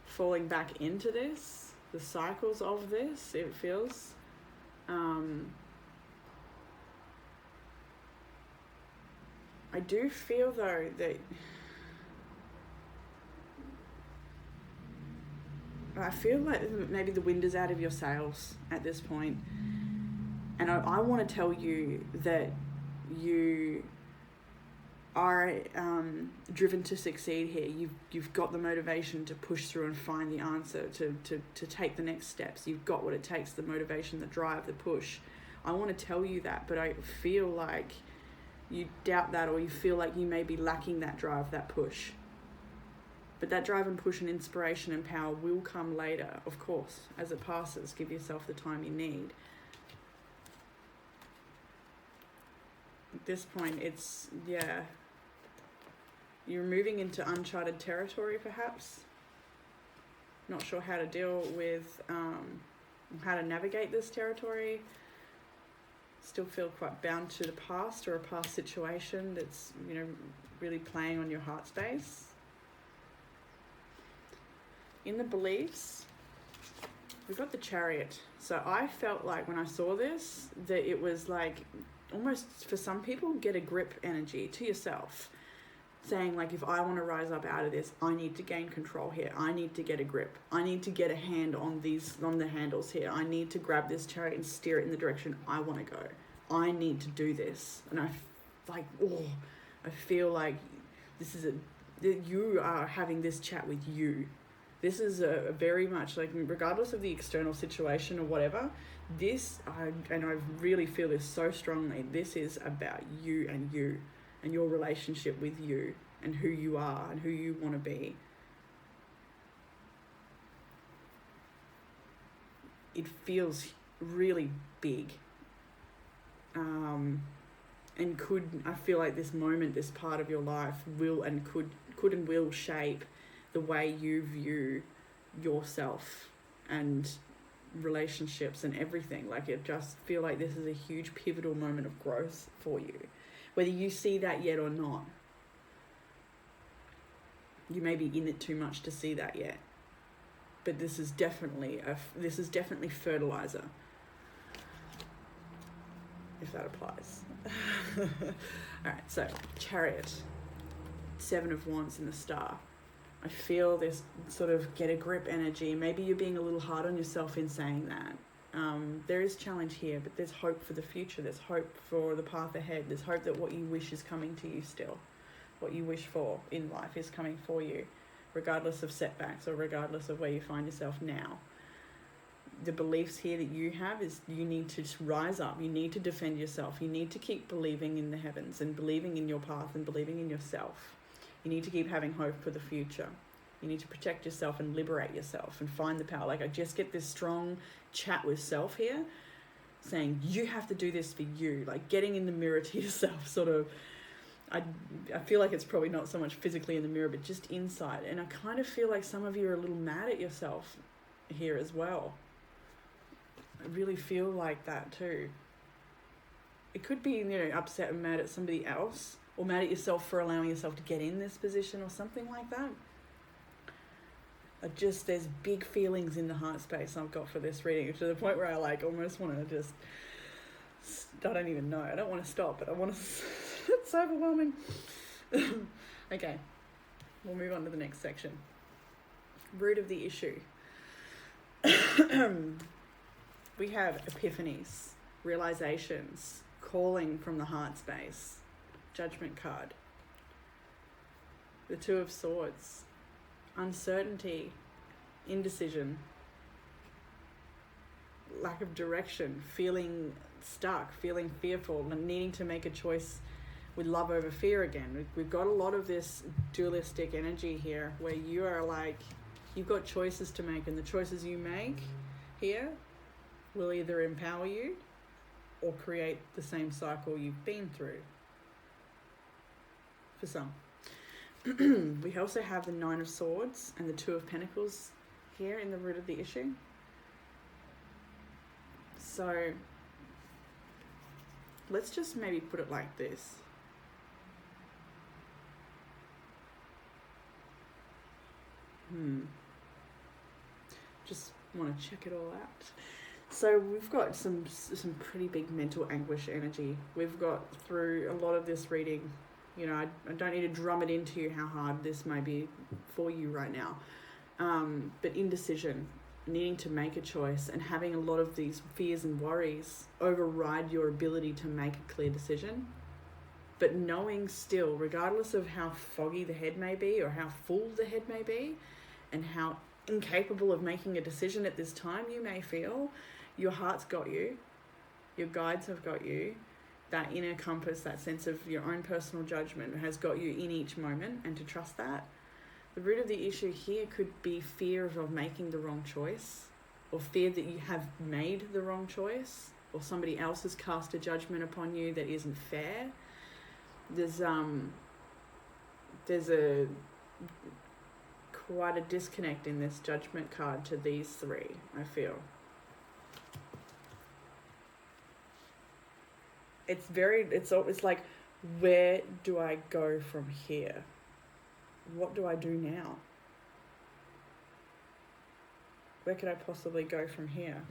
falling back into this, the cycles of this, it feels. I do feel though that I feel like maybe the wind is out of your sails at this point. And I want to tell you that you are driven to succeed here. You've got the motivation to push through and find the answer, to take the next steps. You've got what it takes, the motivation, the drive, the push. I want to tell you that, but I feel like you doubt that, or you feel like you may be lacking that drive, that push. But that drive and push and inspiration and power will come later, of course, as it passes. Give yourself the time you need. At this point, it's, you're moving into uncharted territory, perhaps. Not sure how to deal with, how to navigate this territory. Still feel quite bound to the past or a past situation that's, really playing on your heart space. In the beliefs, we've got the Chariot. So I felt like when I saw this, that it was like almost, for some people, get a grip energy to yourself. Saying like, if I want to rise up out of this, I need to gain control here. I need to get a grip. I need to get a hand on the handles here. I need to grab this chariot and steer it in the direction I want to go. I need to do this. And I feel like you are having this chat with you. This is a very much like, regardless of the external situation or whatever, I really feel this so strongly. This is about you and your relationship with you and who you are and who you want to be. It feels really big. And I feel like this moment, this part of your life will and will shape the way you view yourself and relationships and everything. Like, it just feel like this is a huge pivotal moment of growth for you. Whether you see that yet or not. You may be in it too much to see that yet. But this is definitely fertilizer. If that applies. Alright, so Chariot. 7 of Wands in the Star. I feel this sort of get a grip energy. Maybe you're being a little hard on yourself in saying that. There is challenge here, but there's hope for the future. There's hope for the path ahead. There's hope that what you wish is coming to you still. What you wish for in life is coming for you, regardless of setbacks or regardless of where you find yourself now. The beliefs here that you have is you need to rise up. You need to defend yourself. You need to keep believing in the heavens and believing in your path and believing in yourself. You need to keep having hope for the future. You need to protect yourself and liberate yourself and find the power. Like, I just get this strong chat with self here. saying, you have to do this for you, like getting in the mirror to yourself, sort of. I feel like it's probably not so much physically in the mirror, but just inside. And I kind of feel like some of you are a little mad at yourself here as well. I really feel like that too. It could be, upset and mad at somebody else, or mad at yourself for allowing yourself to get in this position or something like that. There's big feelings in the heart space I've got for this reading, to the point where I almost want to just, I don't even know. I don't want to stop, but I want to, it's overwhelming. Okay, we'll move on to the next section. Root of the issue. We have epiphanies, realizations, calling from the heart space, Judgment card. The Two of Swords, uncertainty, indecision, lack of direction, feeling stuck, feeling fearful, and needing to make a choice with love over fear again. We've got a lot of this dualistic energy here where you are you've got choices to make, and the choices you make here will either empower you or create the same cycle you've been through. For some. We also have the Nine of Swords and the Two of Pentacles here in the root of the issue. So let's just maybe put it like this. Just want to check it all out. So we've got some pretty big mental anguish energy. We've got through a lot of this reading. I don't need to drum it into you how hard this may be for you right now. But indecision, needing to make a choice, and having a lot of these fears and worries override your ability to make a clear decision. But knowing still, regardless of how foggy the head may be or how full the head may be and how incapable of making a decision at this time you may feel, your heart's got you, your guides have got you, that inner compass, that sense of your own personal judgment has got you in each moment, and to trust that. The root of the issue here could be fear of making the wrong choice, or fear that you have made the wrong choice, or somebody else has cast a judgment upon you that isn't fair. There's quite a disconnect in this Judgment card to these three, I feel. It's like, where do I go from here? What do I do now? Where could I possibly go from here?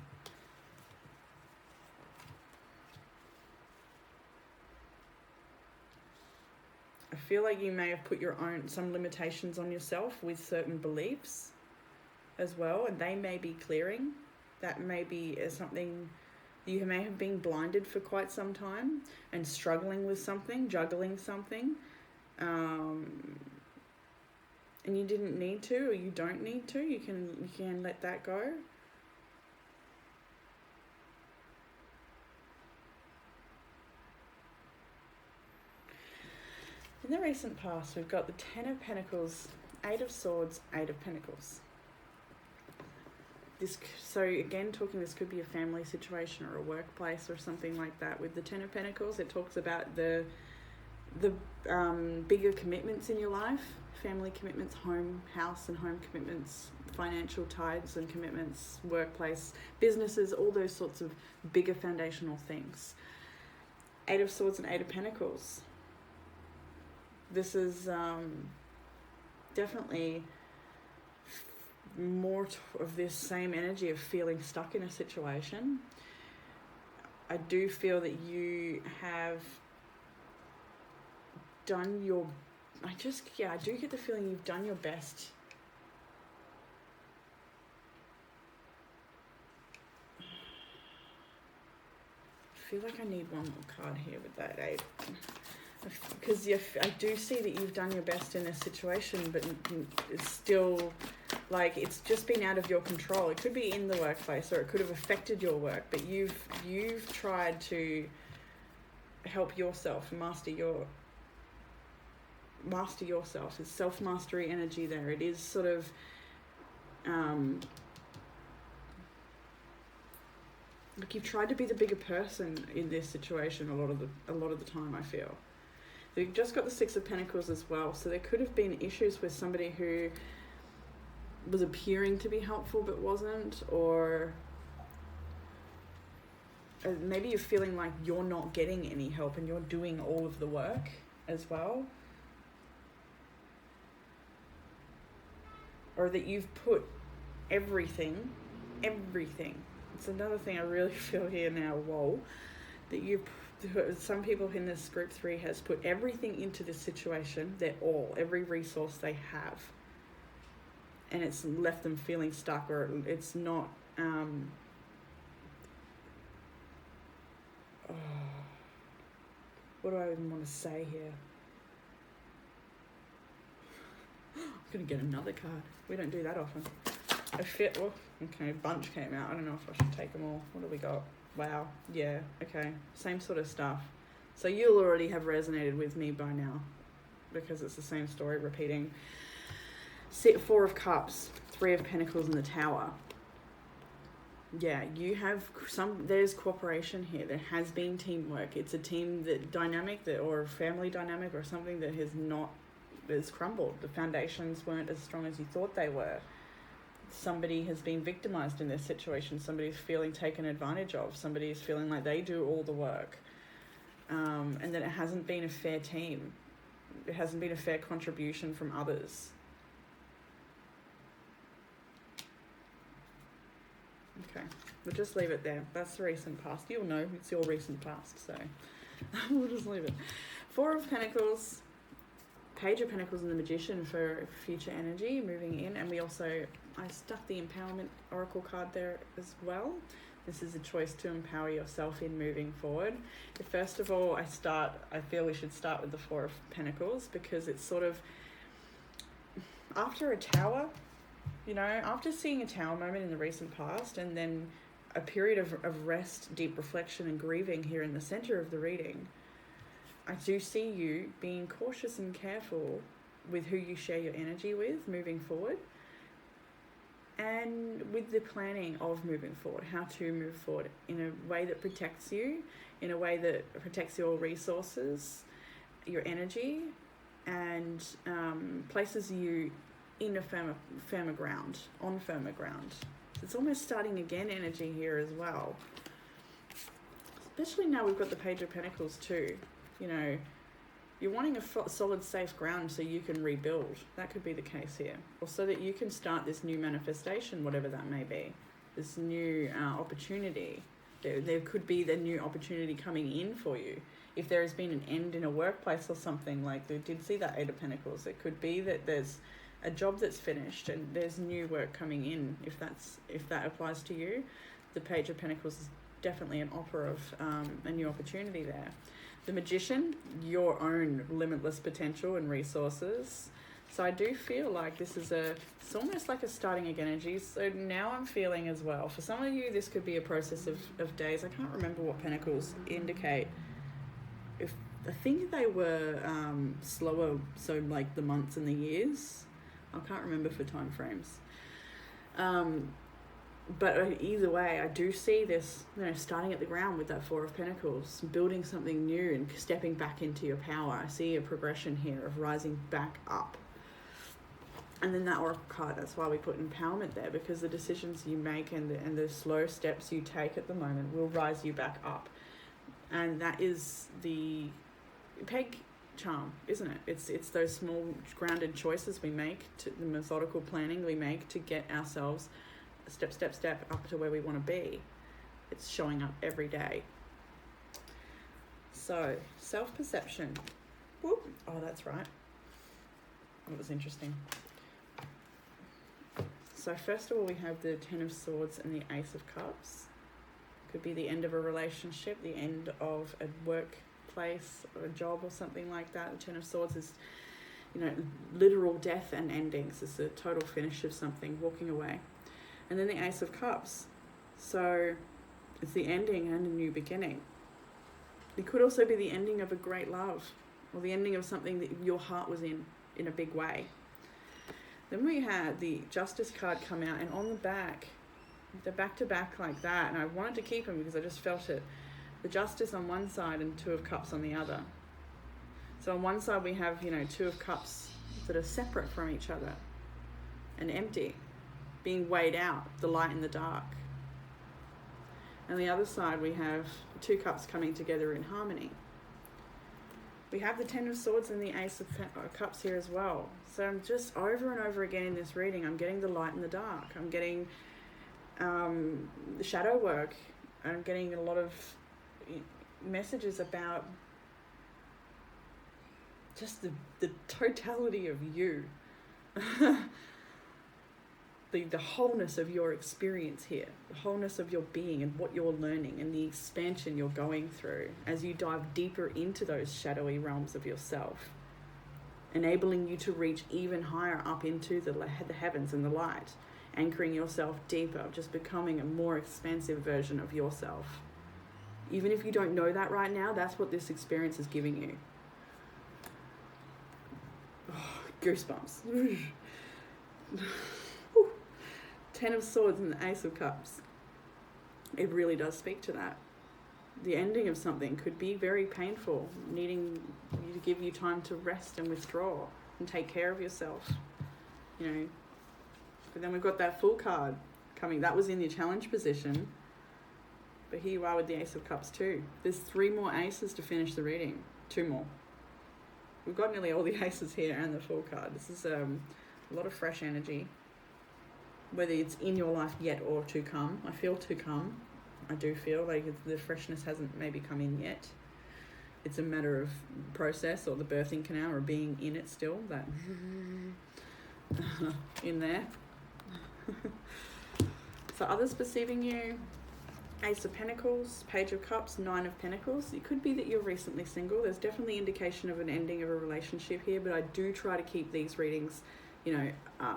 I feel like you may have put some limitations on yourself with certain beliefs as well, and they may be clearing. That may be something. You may have been blinded for quite some time and struggling with something, juggling something, and you didn't need to, or you don't need to. You can let that go. In the recent past, we've got the Ten of Pentacles, Eight of Swords, Eight of Pentacles. So again, this could be a family situation or a workplace or something like that. With the Ten of Pentacles, it talks about the bigger commitments in your life, family commitments, house and home commitments, financial ties and commitments, workplace, businesses, all those sorts of bigger foundational things. Eight of Swords and Eight of Pentacles. This is definitely more of this same energy of feeling stuck in a situation. I do feel that you have done your... I do get the feeling you've done your best. I feel like I need one more card here with that eight. Because I do see that you've done your best in this situation, but it's still... it's just been out of your control. It could be in the workplace, or it could have affected your work, but you've tried to help yourself, master yourself. It's self-mastery energy there. It is sort of Like, you've tried to be the bigger person in this situation a lot of the time, I feel. You've just got the Six of Pentacles as well, so there could have been issues with somebody who was appearing to be helpful but wasn't, or maybe you're feeling like you're not getting any help and you're doing all of the work as well. Or that you've put everything, it's another thing I really feel here now, whoa, that some people in this group 3 has put everything into this situation, every resource they have, and it's left them feeling stuck, or it's not, what do I even want to say here? I'm going to get another card. We don't do that often. Okay, bunch came out. I don't know if I should take them all. What do we got? Wow. Yeah, okay. Same sort of stuff. So you'll already have resonated with me by now, because it's the same story repeating. 4 of Cups, 3 of Pentacles, and the Tower. Yeah, you have there's cooperation here. There has been teamwork. It's a team dynamic or a family dynamic or something that has crumbled. The foundations weren't as strong as you thought they were. Somebody has been victimized in this situation. Somebody's feeling taken advantage of. Somebody is feeling like they do all the work. And that it hasn't been a fair team. It hasn't been a fair contribution from others. Okay, we'll just leave it there. That's the recent past. You'll know it's your recent past, so we'll just leave it. 4 of Pentacles, Page of Pentacles, and the Magician for future energy moving in. And I stuck the Empowerment Oracle card there as well. This is a choice to empower yourself in moving forward. First of all, I feel we should start with the 4 of Pentacles, because it's sort of after a tower, after seeing a tower moment in the recent past, and then a period of rest, deep reflection, and grieving here in the center of the reading, I do see you being cautious and careful with who you share your energy with moving forward, and with the planning of moving forward, how to move forward in a way that protects you, in a way that protects your resources, your energy, and places you in a firmer ground, on firmer ground. It's almost starting again energy here as well. Especially now we've got the Page of Pentacles too. You're wanting a solid, safe ground so you can rebuild. That could be the case here. Or so that you can start this new manifestation, whatever that may be. This new opportunity. There could be the new opportunity coming in for you. If there has been an end in a workplace or something, like they did see that 8 of Pentacles, it could be that there's a job that's finished and there's new work coming in. If that applies to you, the Page of Pentacles is definitely an offer of a new opportunity there. The Magician, your own limitless potential and resources. So I do feel like it's almost like a starting again energy. So now I'm feeling as well, for some of you, this could be a process of days. I can't remember what Pentacles indicate. I think they were slower, so like the months and the years. I can't remember for time frames. But either way, I do see this, starting at the ground with that 4 of Pentacles, building something new and stepping back into your power. I see a progression here of rising back up. And then that Oracle card, that's why we put empowerment there, because the decisions you make and the slow steps you take at the moment will rise you back up. And that is the peg charm, isn't it? It's those small grounded choices we make, the methodical planning we make to get ourselves step up to where we want to be. It's showing up every day. So self-perception. Whoop. Oh, that's right. That was interesting. So first of all, we have the 10 of Swords and the Ace of Cups. Could be the end of a relationship, the end of a workplace or a job or something like that. The 10 of Swords is, literal death and endings. It's a total finish of something, walking away. And then the Ace of Cups. So it's the ending and a new beginning. It could also be the ending of a great love, or the ending of something that your heart was in a big way. Then we had the Justice card come out, and on the back they're back to back like that, and I wanted to keep them because I just felt it. The Justice on one side and Two of Cups on the other. So on one side we have, Two of Cups that are separate from each other and empty, being weighed out, the light and the dark. And the other side we have Two Cups coming together in harmony. We have the Ten of Swords and the Ace of Cups here as well. So I'm just over and over again in this reading, I'm getting the light and the dark. I'm getting the shadow work. I'm getting a lot of messages about just the totality of you. The wholeness of your experience here, the wholeness of your being and what you're learning and the expansion you're going through as you dive deeper into those shadowy realms of yourself, enabling you to reach even higher up into the heavens and the light, anchoring yourself deeper, just becoming a more expansive version of yourself. Even if you don't know that right now, that's what this experience is giving you. Oh, goosebumps. Ten of Swords and the Ace of Cups. It really does speak to that. The ending of something could be very painful, needing you to give you time to rest and withdraw and take care of yourself. But then we've got that Fool card coming. That was in your challenge position. But here you are with the Ace of Cups too. There's 3 more aces to finish the reading. 2 more. We've got nearly all the aces here and the Fool card. This is a lot of fresh energy. Whether it's in your life yet or to come. I feel to come. I do feel like the freshness hasn't maybe come in yet. It's a matter of process or the birthing canal or being in it still. That in there. So others perceiving you. Ace of Pentacles, Page of Cups, 9 of Pentacles. It could be that you're recently single. There's definitely indication of an ending of a relationship here, but I do try to keep these readings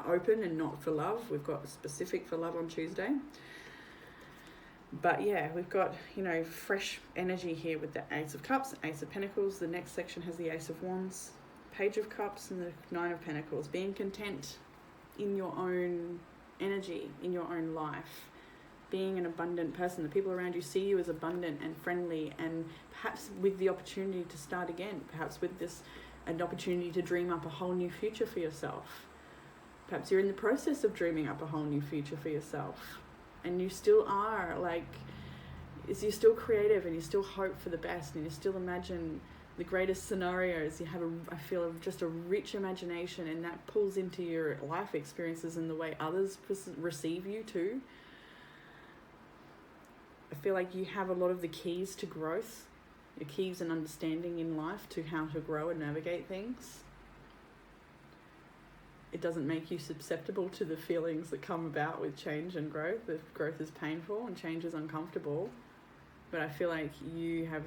open and not for love. We've got specific for love on Tuesday. But yeah, we've got, fresh energy here with the Ace of Cups, Ace of Pentacles. The next section has the Ace of Wands, Page of Cups, and the 9 of Pentacles. Being content in your own energy, in your own life. Being an abundant person. The people around you see you as abundant and friendly, and perhaps with the opportunity to start again. Perhaps with an opportunity to dream up a whole new future for yourself. Perhaps you're in the process of dreaming up a whole new future for yourself, and you still are you're still creative, and you still hope for the best, and you still imagine the greatest scenarios. You have I feel just a rich imagination, and that pulls into your life experiences and the way others receive you too. I feel like you have a lot of the keys to growth, your keys and understanding in life to how to grow and navigate things. It doesn't make you susceptible to the feelings that come about with change and growth. If growth is painful and change is uncomfortable, but I feel like you have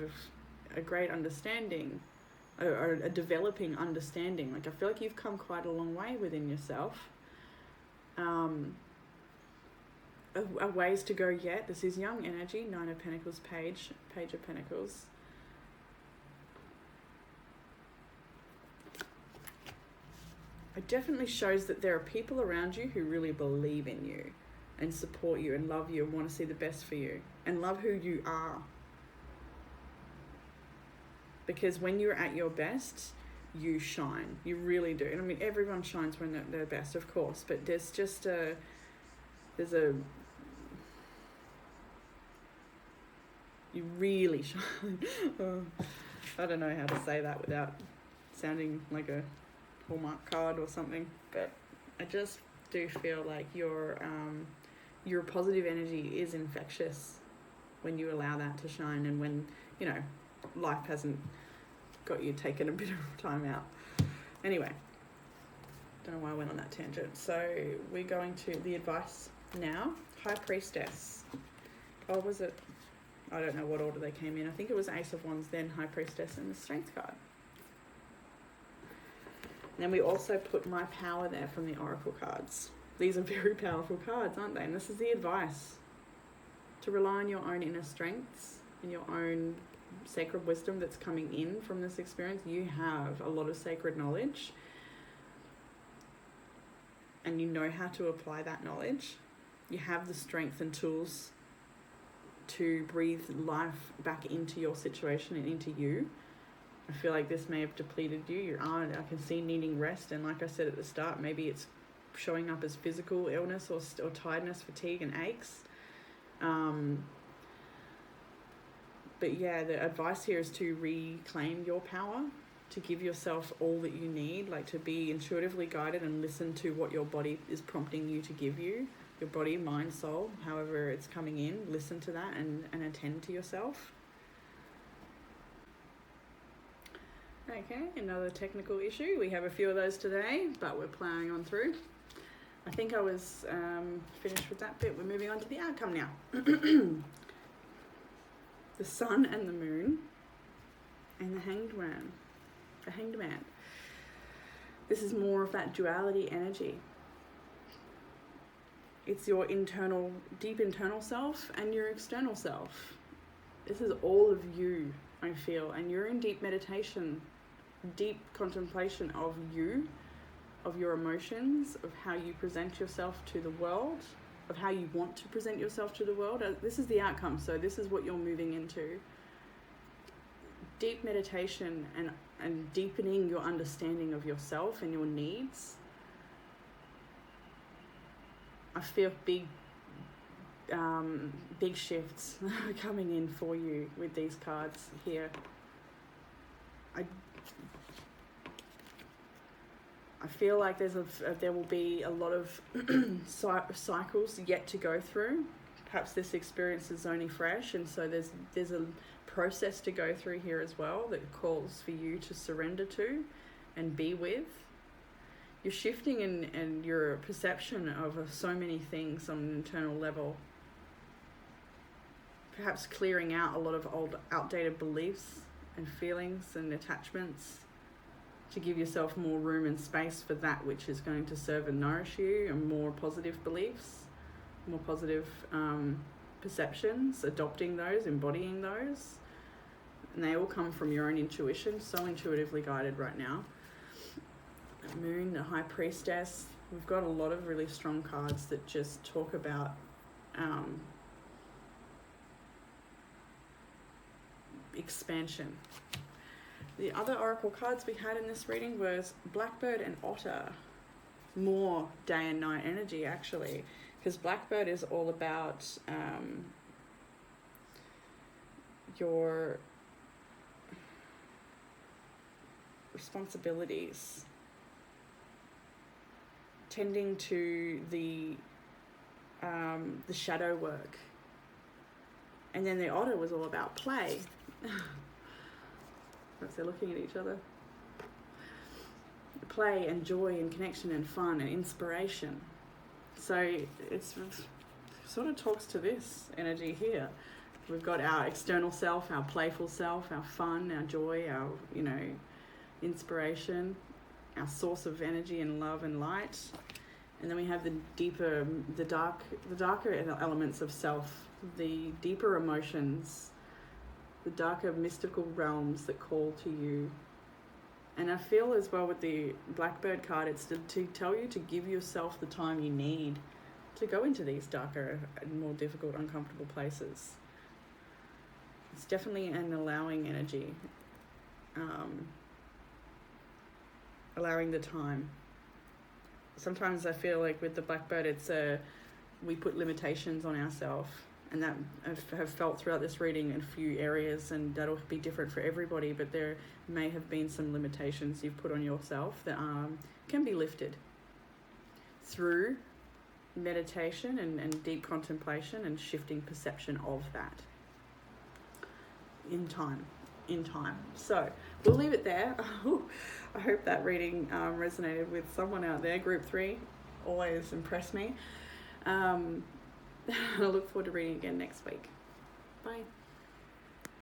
a great understanding, or a developing understanding. Like I feel like you've come quite a long way within yourself. A ways to go yet. This is young energy, 9 of Pentacles, Page of Pentacles. It definitely shows that there are people around you who really believe in you and support you and love you and want to see the best for you and love who you are. Because when you're at your best, you shine. You really do. And I mean, everyone shines when they're their best, of course, but there's just you really shine. I don't know how to say that without sounding like a Hallmark card or something, but I just do feel like your positive energy is infectious when you allow that to shine, and when life hasn't got you taking a bit of time out. Anyway, don't know why I went on that tangent. So we're going to the advice now. High Priestess. Oh, was it? I don't know what order they came in. I think it was Ace of Wands, then High Priestess, and the Strength card. And then we also put My Power there from the Oracle cards. These are very powerful cards, aren't they? And this is the advice. To rely on your own inner strengths and your own sacred wisdom that's coming in from this experience. You have a lot of sacred knowledge, and you know how to apply that knowledge. You have the strength and tools to breathe life back into your situation and into you. I feel like this may have depleted you. I can see needing rest, and like I said at the start, maybe it's showing up as physical illness or tiredness, fatigue and aches. But yeah, the advice here is to reclaim your power, to give yourself all that you need, like to be intuitively guided and listen to what your body is prompting you to give you. Your body, mind, soul, however it's coming in, listen to that and attend to yourself. Okay, another technical issue. We have a few of those today, but we're plowing on through. I think I was finished with that bit. We're moving on to the outcome now. The sun and the moon and the hanged man. This is more of that duality energy. It's your deep internal self and your external self. This is all of you, I feel, and you're in deep meditation, deep contemplation of you, of your emotions, of how you present yourself to the world, of how you want to present yourself to the world. This is the outcome, so this is what you're moving into. Deep meditation and deepening your understanding of yourself and your needs. I feel big shifts coming in for you with these cards here. I feel like there will be a lot of cycles yet to go through. Perhaps this experience is only fresh, and so there's a process to go through here as well that calls for you to surrender to and be with. You're shifting in your perception of so many things on an internal level. Perhaps clearing out a lot of old, outdated beliefs and feelings and attachments to give yourself more room and space for that which is going to serve and nourish you, and more positive beliefs, more positive perceptions, adopting those, embodying those. And they all come from your own intuition, so intuitively guided right now. Moon, the High Priestess. We've got a lot of really strong cards that just talk about expansion. The other oracle cards we had in this reading was Blackbird and Otter. More day and night energy, actually, because Blackbird is all about your responsibilities, tending to the shadow work. And then the Otter was all about play. Perhaps they're looking at each other. Play and joy and connection and fun and inspiration. So it's sort of talks to this energy here. We've got our external self, our playful self, our fun, our joy, our, inspiration, our source of energy and love and light. And then we have the darker elements of self, the deeper emotions, the darker mystical realms that call to you. And I feel as well with the Blackbird card, it's to tell you to give yourself the time you need to go into these darker and more difficult, uncomfortable places. It's definitely an allowing energy, allowing the time. Sometimes I feel like with the Blackbird, it's we put limitations on ourselves, and that I have felt throughout this reading in a few areas, and that'll be different for everybody, but there may have been some limitations you've put on yourself that can be lifted through meditation and deep contemplation and shifting perception of that in time. So we'll leave it there. I hope that reading resonated with someone out there. Group 3 always impressed me. I look forward to reading again next week. Bye.